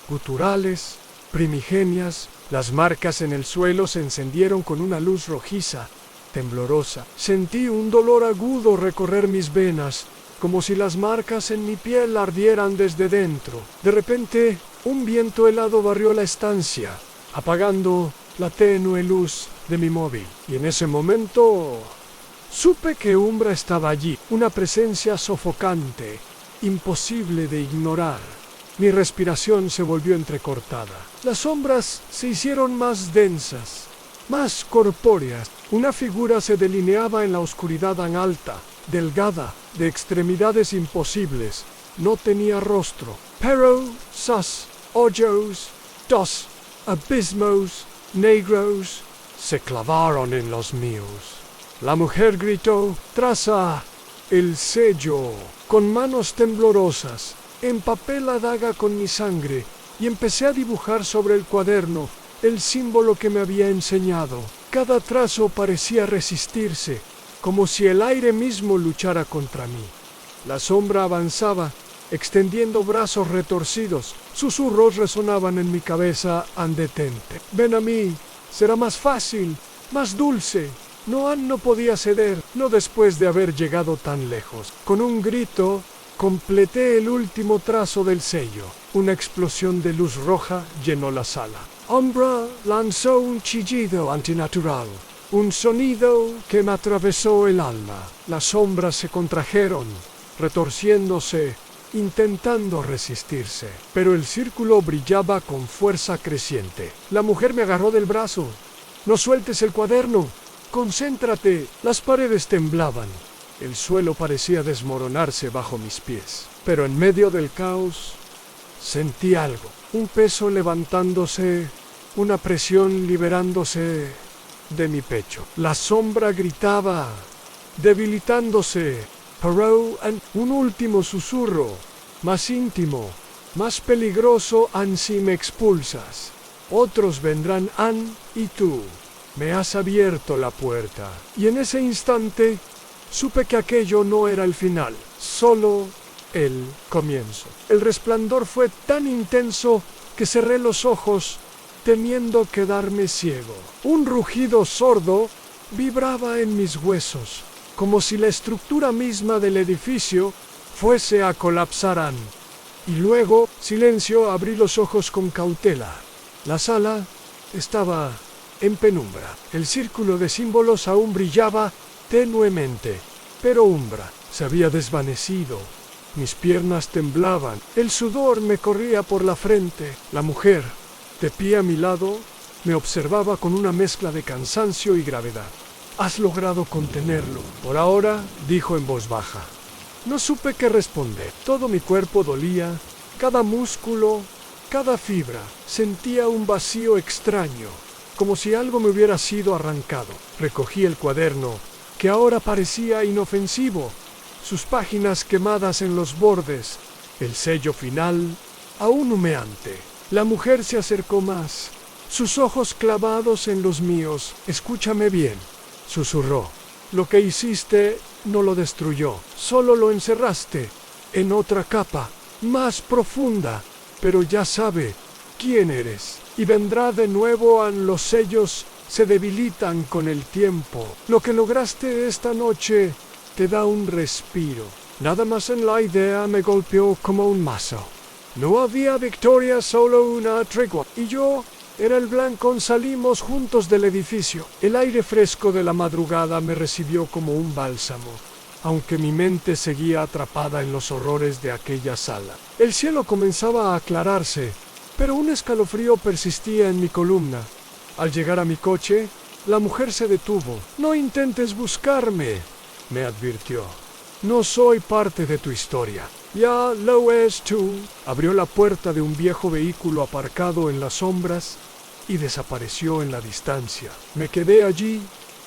guturales, primigenias. Las marcas en el suelo se encendieron con una luz rojiza, temblorosa. Sentí un dolor agudo recorrer mis venas, como si las marcas en mi piel ardieran desde dentro. De repente, un viento helado barrió la estancia, apagando la tenue luz de mi móvil. Y en ese momento supe que Umbra estaba allí, una presencia sofocante, imposible de ignorar. Mi respiración se volvió entrecortada. Las sombras se hicieron más densas, más corpóreas. Una figura se delineaba en la oscuridad tan alta, delgada, de extremidades imposibles. No tenía rostro. Pero sus ojos, dos abismos negros, se clavaron en los míos. La mujer gritó: «Traza el sello». Con manos temblorosas, empapé la daga con mi sangre y empecé a dibujar sobre el cuaderno el símbolo que me había enseñado. Cada trazo parecía resistirse, como si el aire mismo luchara contra mí. La sombra avanzaba, extendiendo brazos retorcidos. Susurros resonaban en mi cabeza: «Detente. Ven a mí, será más fácil, más dulce». Noan no podía ceder, no después de haber llegado tan lejos. Con un grito, completé el último trazo del sello. Una explosión de luz roja llenó la sala. Umbra lanzó un chillido antinatural, un sonido que me atravesó el alma. Las sombras se contrajeron, retorciéndose, intentando resistirse. Pero el círculo brillaba con fuerza creciente. La mujer me agarró del brazo. «No sueltes el cuaderno. Concéntrate». Las paredes temblaban. El suelo parecía desmoronarse bajo mis pies. Pero en medio del caos sentí algo. Un peso levantándose, una presión liberándose de mi pecho. La sombra gritaba, debilitándose. Pero un último susurro, más íntimo, más peligroso: «Ansí me expulsas». Otros vendrán, y tú me has abierto la puerta. Y en ese instante supe que aquello no era el final, solo el comienzo. El resplandor fue tan intenso que cerré los ojos, temiendo quedarme ciego. Un rugido sordo vibraba en mis huesos, como si la estructura misma del edificio fuese a colapsar. Y luego, silencio, abrí los ojos con cautela. La sala estaba en penumbra. El círculo de símbolos aún brillaba tenuemente, pero Umbra se había desvanecido. Mis piernas temblaban, el sudor me corría por la frente. La mujer, de pie a mi lado, me observaba con una mezcla de cansancio y gravedad. «Has logrado contenerlo». «Por ahora», dijo en voz baja. No supe qué responder. Todo mi cuerpo dolía, cada músculo, cada fibra. Sentía un vacío extraño, como si algo me hubiera sido arrancado. Recogí el cuaderno, que ahora parecía inofensivo, sus páginas quemadas en los bordes, el sello final aún humeante. La mujer se acercó más, sus ojos clavados en los míos. «Escúchame bien», susurró. «Lo que hiciste no lo destruyó, solo lo encerraste en otra capa, más profunda, pero ya sabe quién eres. Y vendrá de nuevo. Los sellos se debilitan con el tiempo. Lo que lograste esta noche te da un respiro». Nada más en la idea me golpeó como un mazo. No había victoria, solo una tregua. Y yo era el blanco. Salimos juntos del edificio. El aire fresco de la madrugada me recibió como un bálsamo, aunque mi mente seguía atrapada en los horrores de aquella sala. El cielo comenzaba a aclararse, pero un escalofrío persistía en mi columna. Al llegar a mi coche, la mujer se detuvo. «No intentes buscarme», me advirtió. «No soy parte de tu historia». «Ya lo es tú». Abrió la puerta de un viejo vehículo aparcado en las sombras y desapareció en la distancia. Me quedé allí,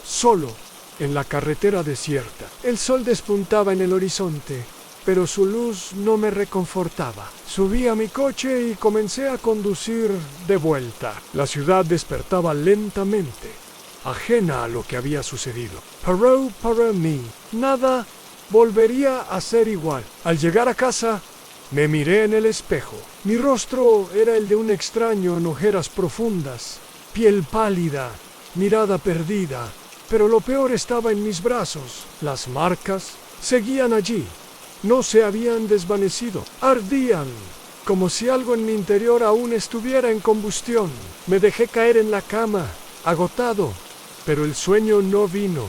solo, en la carretera desierta. El sol despuntaba en el horizonte, pero su luz no me reconfortaba. Subí a mi coche y comencé a conducir de vuelta. La ciudad despertaba lentamente, ajena a lo que había sucedido. Pero para mí, nada volvería a ser igual. Al llegar a casa, me miré en el espejo. Mi rostro era el de un extraño en ojeras profundas, piel pálida, mirada perdida. Pero lo peor estaba en mis brazos. Las marcas seguían allí. No se habían desvanecido. Ardían, como si algo en mi interior aún estuviera en combustión. Me dejé caer en la cama, agotado, pero el sueño no vino.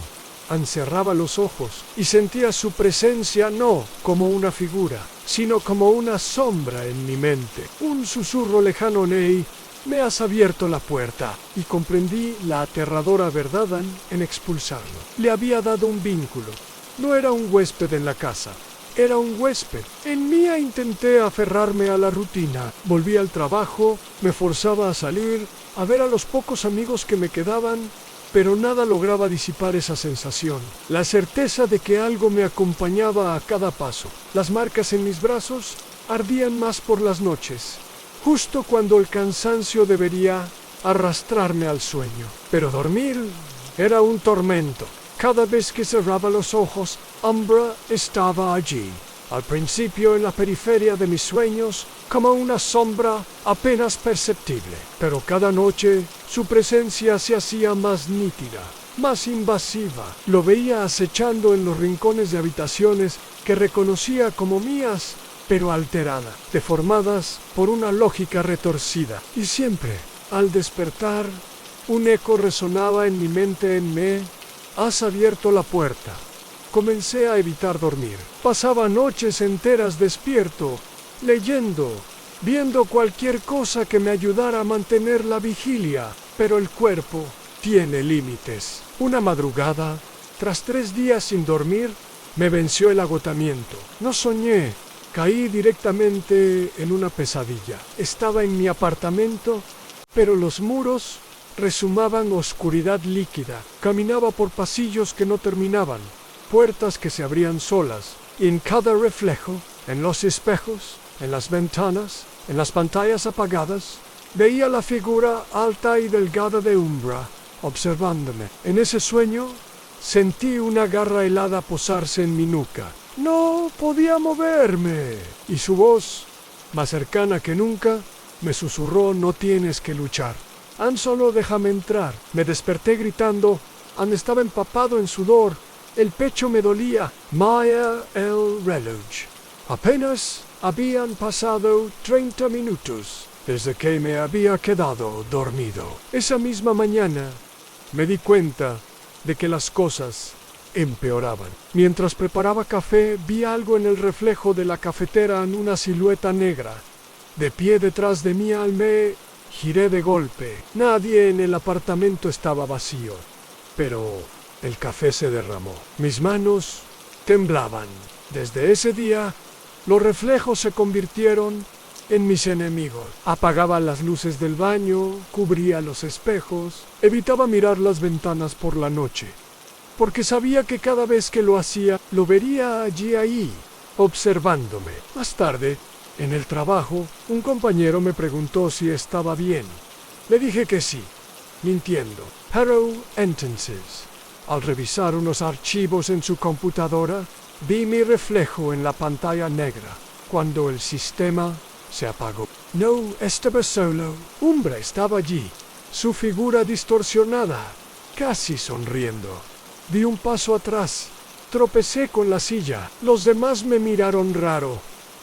Encerraba los ojos y sentía su presencia no como una figura, sino como una sombra en mi mente. Un susurro lejano: «Ney, me has abierto la puerta», y comprendí la aterradora verdad en expulsarlo. Le había dado un vínculo. No era un huésped en la casa, era un huésped. En mí intenté aferrarme a la rutina. Volví al trabajo, me forzaba a salir, a ver a los pocos amigos que me quedaban, pero nada lograba disipar esa sensación. La certeza de que algo me acompañaba a cada paso. Las marcas en mis brazos ardían más por las noches, justo cuando el cansancio debería arrastrarme al sueño. Pero dormir era un tormento. Cada vez que cerraba los ojos, Umbra estaba allí. Al principio en la periferia de mis sueños, como una sombra apenas perceptible. Pero cada noche su presencia se hacía más nítida, más invasiva. Lo veía acechando en los rincones de habitaciones que reconocía como mías, pero alteradas, deformadas por una lógica retorcida. Y siempre, al despertar, un eco resonaba en mi mente: «Me has abierto la puerta». Comencé a evitar dormir. Pasaba noches enteras despierto, leyendo, viendo cualquier cosa que me ayudara a mantener la vigilia. Pero el cuerpo tiene límites. Una madrugada, tras 3 días sin dormir, me venció el agotamiento. No soñé, caí directamente en una pesadilla. Estaba en mi apartamento, pero los muros rezumaban oscuridad líquida. Caminaba por pasillos que no terminaban, puertas que se abrían solas, y en cada reflejo, en los espejos, en las ventanas, en las pantallas apagadas, Veía la figura alta y delgada de Umbra, observándome. En ese sueño, sentí una garra helada posarse en mi nuca. No podía moverme. Y su voz, más cercana que nunca, me susurró: no tienes que luchar. Han solo déjame entrar. Me desperté gritando. Estaba empapado en sudor. El pecho me dolía. Maya el reloj. Apenas habían pasado 30 minutos desde que me había quedado dormido. Esa misma mañana me di cuenta de que las cosas empeoraban. Mientras preparaba café, vi algo en el reflejo de la cafetera, en una silueta negra. De pie detrás de mí, me giré de golpe. Nadie en el apartamento estaba vacío, pero el café se derramó. Mis manos temblaban. Desde ese día, los reflejos se convirtieron en mis enemigos. Apagaba las luces del baño, cubría los espejos, evitaba mirar las ventanas por la noche, porque sabía que cada vez que lo hacía, lo vería ahí, observándome. Más tarde, en el trabajo, un compañero me preguntó si estaba bien. Le dije que sí, mintiendo. Pero entonces, al revisar unos archivos en su computadora, vi mi reflejo en la pantalla negra. Cuando el sistema se apagó. No estaba solo. Umbra estaba allí, su figura distorsionada, casi sonriendo. Di un paso atrás. Tropecé con la silla. Los demás me miraron raro.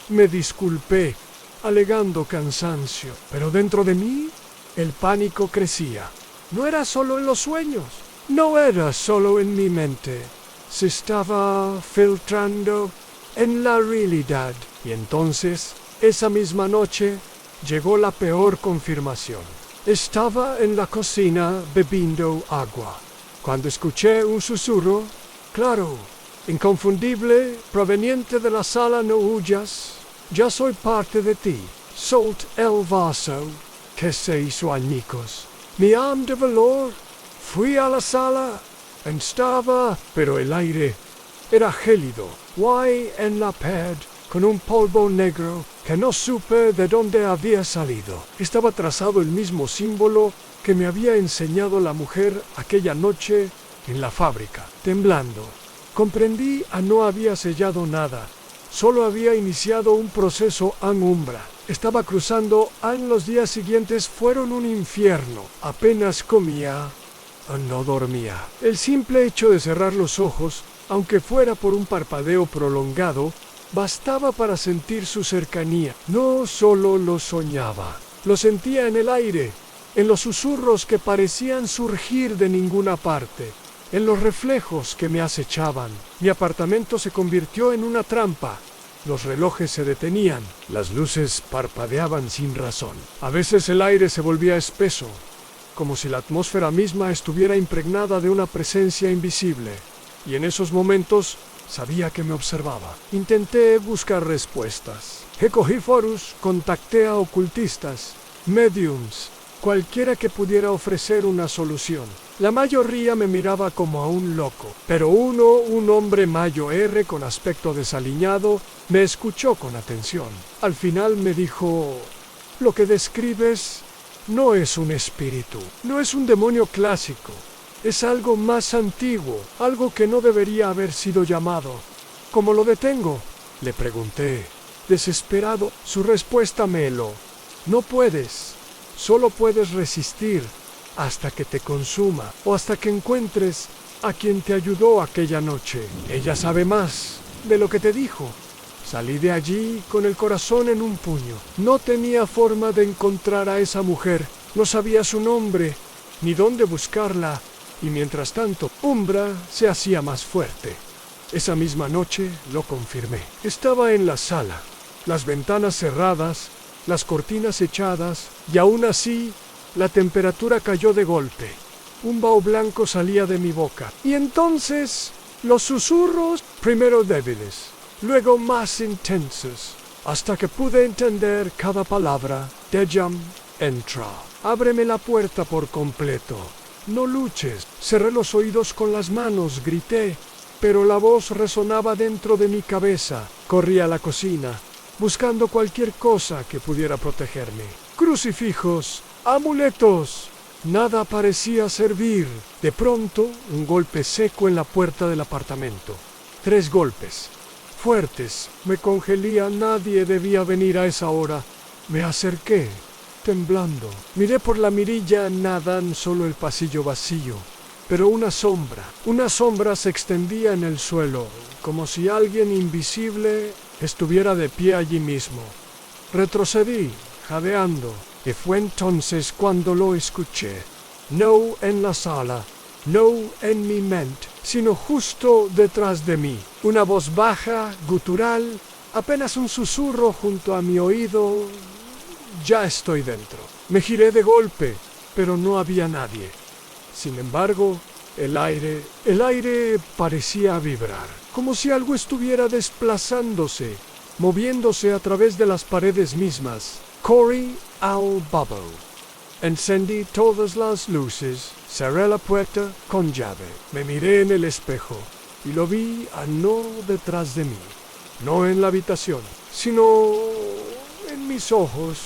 Me disculpé, alegando cansancio. Pero dentro de mí, el pánico crecía. No era solo en los sueños. No era solo en mi mente. Se estaba filtrando en la realidad. Y entonces, esa misma noche, llegó la peor confirmación. Estaba en la cocina bebiendo agua, cuando escuché un susurro, claro, inconfundible, proveniente de la sala. No huyas, ya soy parte de ti. Solt el vaso que se hizo añicos. Mi âme de valor. Fui a la sala. Estaba, pero el aire era gélido. Guay en la pared, con un polvo negro que no supe de dónde había salido. Estaba trazado el mismo símbolo que me había enseñado la mujer aquella noche en la fábrica. Temblando, comprendí no había sellado nada, solo había iniciado un proceso en Umbra. Estaba cruzando. Los días siguientes fueron un infierno. Apenas comía, no dormía. El simple hecho de cerrar los ojos, aunque fuera por un parpadeo prolongado, bastaba para sentir su cercanía. No solo lo soñaba, lo sentía en el aire, en los susurros que parecían surgir de ninguna parte, en los reflejos que me acechaban. Mi apartamento se convirtió en una trampa. Los relojes se detenían, las luces parpadeaban sin razón. A veces el aire se volvía espeso, como si la atmósfera misma estuviera impregnada de una presencia invisible. Y en esos momentos sabía que me observaba. Intenté buscar respuestas. Cogí foros, contacté a ocultistas, mediums, cualquiera que pudiera ofrecer una solución. La mayoría me miraba como a un loco, pero un hombre mayo R con aspecto desaliñado, me escuchó con atención. Al final me dijo: lo que describes no es un espíritu, no es un demonio clásico. Es algo más antiguo, algo que no debería haber sido llamado. ¿Cómo lo detengo?, le pregunté, desesperado. Su respuesta me heló. No puedes, solo puedes resistir hasta que te consuma o hasta que encuentres a quien te ayudó aquella noche. Ella sabe más de lo que te dijo. Salí de allí con el corazón en un puño. No tenía forma de encontrar a esa mujer, no sabía su nombre ni dónde buscarla. Y mientras tanto, Umbra se hacía más fuerte. Esa misma noche lo confirmé. Estaba en la sala, las ventanas cerradas, las cortinas echadas, y aún así, la temperatura cayó de golpe. Un vaho blanco salía de mi boca. Y entonces, los susurros, primero débiles, luego más intensos, hasta que pude entender cada palabra. Dejam entra. Ábreme la puerta por completo. No luches. Cerré los oídos con las manos, grité, pero la voz resonaba dentro de mi cabeza. Corrí a la cocina, buscando cualquier cosa que pudiera protegerme. crucifijos, amuletos. Nada parecía servir. De pronto, un golpe seco en la puerta del apartamento. 3 golpes. Fuertes. Me congelía. Nadie debía venir a esa hora. Me acerqué, temblando. Miré por la mirilla. Nada, solo el pasillo vacío. Pero una sombra se extendía en el suelo, como si alguien invisible estuviera de pie allí mismo. Retrocedí, jadeando, y fue entonces cuando lo escuché. No en la sala, no en mi mente, sino justo detrás de mí. Una voz baja, gutural, apenas un susurro junto a mi oído. Ya estoy dentro. Me giré de golpe, pero no había nadie. Sin embargo, el aire parecía vibrar, como si algo estuviera desplazándose, moviéndose a través de las paredes mismas. Corrí al bubble. Encendí todas las luces, cerré la puerta con llave. Me miré en el espejo y lo vi a no detrás de mí, no en la habitación, sino en mis ojos,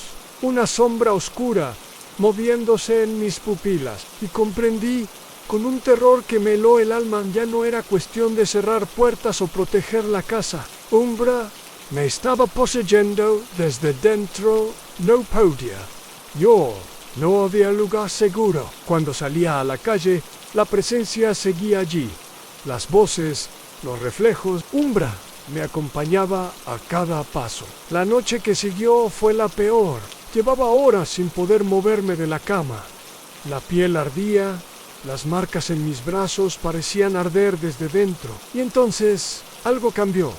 una sombra oscura moviéndose en mis pupilas, y comprendí con un terror que me heló el alma. Ya no era cuestión de cerrar puertas o proteger la casa. Umbra me estaba poseyendo desde dentro. No podía. Yo no había lugar seguro. Cuando salía a la calle, la presencia seguía allí. Las voces, los reflejos. Umbra me acompañaba a cada paso. La noche que siguió fue la peor. Llevaba horas sin poder moverme de la cama. La piel ardía, las marcas en mis brazos parecían arder desde dentro. Y entonces algo cambió.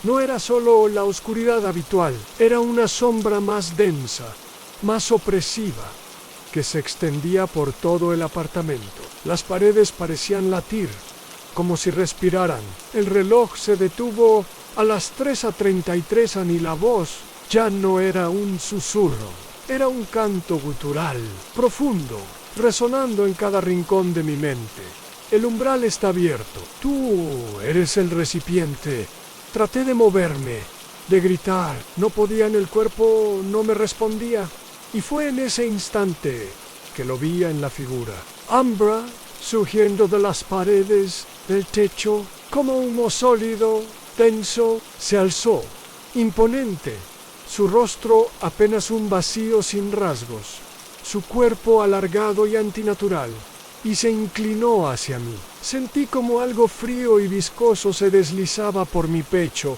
No era solo la oscuridad habitual, era una sombra más densa, más opresiva, que se extendía por todo el apartamento. Las paredes parecían latir, como si respiraran. El reloj se detuvo a las 3:33 y la voz ya no era un susurro, era un canto gutural, profundo, resonando en cada rincón de mi mente. El umbral está abierto. Tú eres el recipiente. Traté de moverme, de gritar. No podía, en el cuerpo no me respondía. Y fue en ese instante que lo vi en la figura. Umbra surgiendo de las paredes, del techo, como humo sólido, denso, se alzó, imponente. Su rostro apenas un vacío sin rasgos, su cuerpo alargado y antinatural, y se inclinó hacia mí. Sentí como algo frío y viscoso se deslizaba por mi pecho,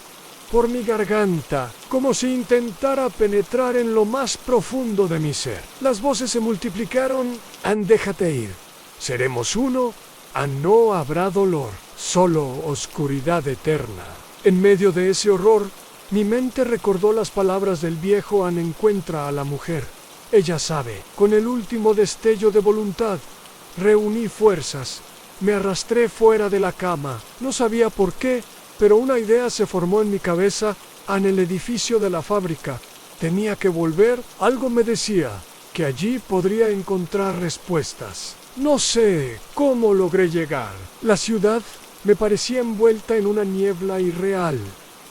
por mi garganta, como si intentara penetrar en lo más profundo de mi ser. Las voces se multiplicaron. Déjate ir. Seremos uno. No habrá dolor, solo oscuridad eterna. En medio de ese horror, mi mente recordó las palabras del viejo. Encuentra a la mujer. Ella sabe. Con el último destello de voluntad, reuní fuerzas. Me arrastré fuera de la cama. No sabía por qué, pero una idea se formó en mi cabeza. En el edificio de la fábrica. Tenía que volver. Algo me decía que allí podría encontrar respuestas. No sé cómo logré llegar. La ciudad me parecía envuelta en una niebla irreal.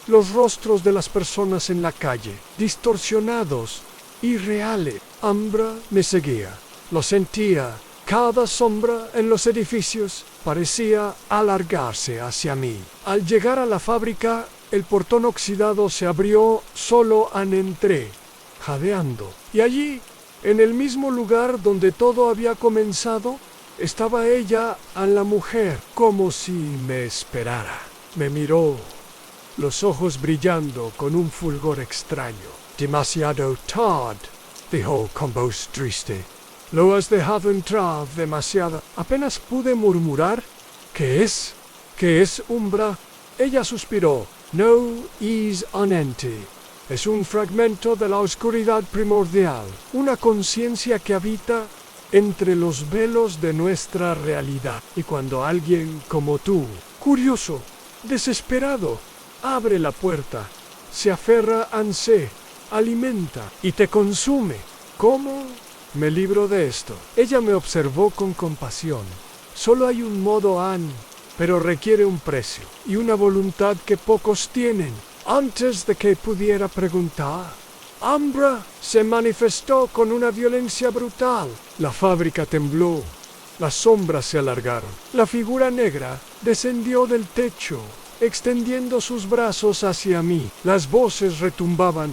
Los rostros de las personas en la calle, distorsionados, irreales. Umbra me seguía. Lo sentía. Cada sombra en los edificios parecía alargarse hacia mí. Al llegar a la fábrica, el portón oxidado se abrió. Solo entré, jadeando. Y allí, en el mismo lugar donde todo había comenzado, estaba ella, la mujer, como si me esperara. Me miró, los ojos brillando con un fulgor extraño. Demasiado tarde, dijo con voz triste. Lo has dejado entrar demasiado. Apenas pude murmurar. ¿Qué es? ¿Qué es, Umbra? Ella suspiró. No is an entity. Es un fragmento de la oscuridad primordial. Una conciencia que habita entre los velos de nuestra realidad. Y cuando alguien como tú, curioso, desesperado, abre la puerta, se aferra a se, alimenta y te consume. ¿Cómo me libro de esto? Ella me observó con compasión. Solo hay un modo, pero requiere un precio y una voluntad que pocos tienen. Antes de que pudiera preguntar, Ambra se manifestó con una violencia brutal. La fábrica tembló. Las sombras se alargaron. La figura negra descendió del techo, extendiendo sus brazos hacia mí. Las voces retumbaban.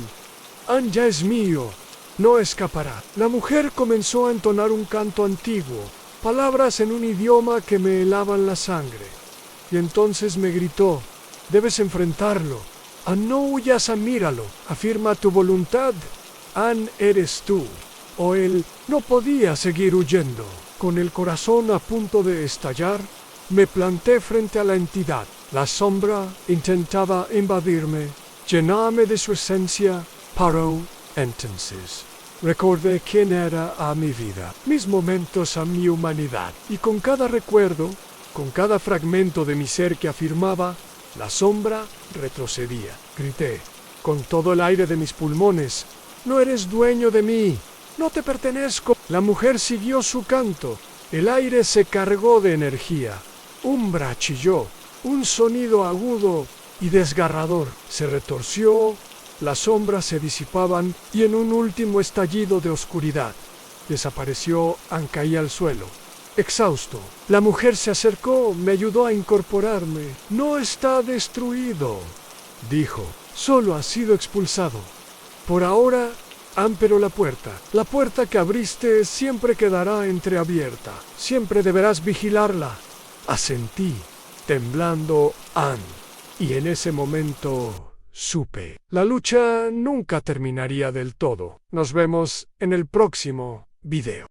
Anya es mío. No escapará. La mujer comenzó a entonar un canto antiguo, palabras en un idioma que me helaban la sangre. Y entonces me gritó, debes enfrentarlo. No huyas, míralo. Afirma tu voluntad. An eres tú. O él no podía seguir huyendo. Con el corazón a punto de estallar, me planté frente a la entidad. La sombra intentaba invadirme, llenarme de su esencia. Paró. Entonces, recordé quién era a mi vida, mis momentos a mi humanidad, y con cada recuerdo, con cada fragmento de mi ser que afirmaba, la sombra retrocedía. Grité, con todo el aire de mis pulmones, no eres dueño de mí, no te pertenezco. La mujer siguió su canto, el aire se cargó de energía. Umbra chilló, un sonido agudo y desgarrador. Se retorció, las sombras se disipaban y en un último estallido de oscuridad desapareció. Caí al suelo, exhausto. La mujer se acercó, me ayudó a incorporarme. No está destruido, dijo, solo ha sido expulsado. Por ahora, pero la puerta que abriste siempre quedará entreabierta. Siempre deberás vigilarla. Asentí, temblando, y en ese momento supe. La lucha nunca terminaría del todo. Nos vemos en el próximo video.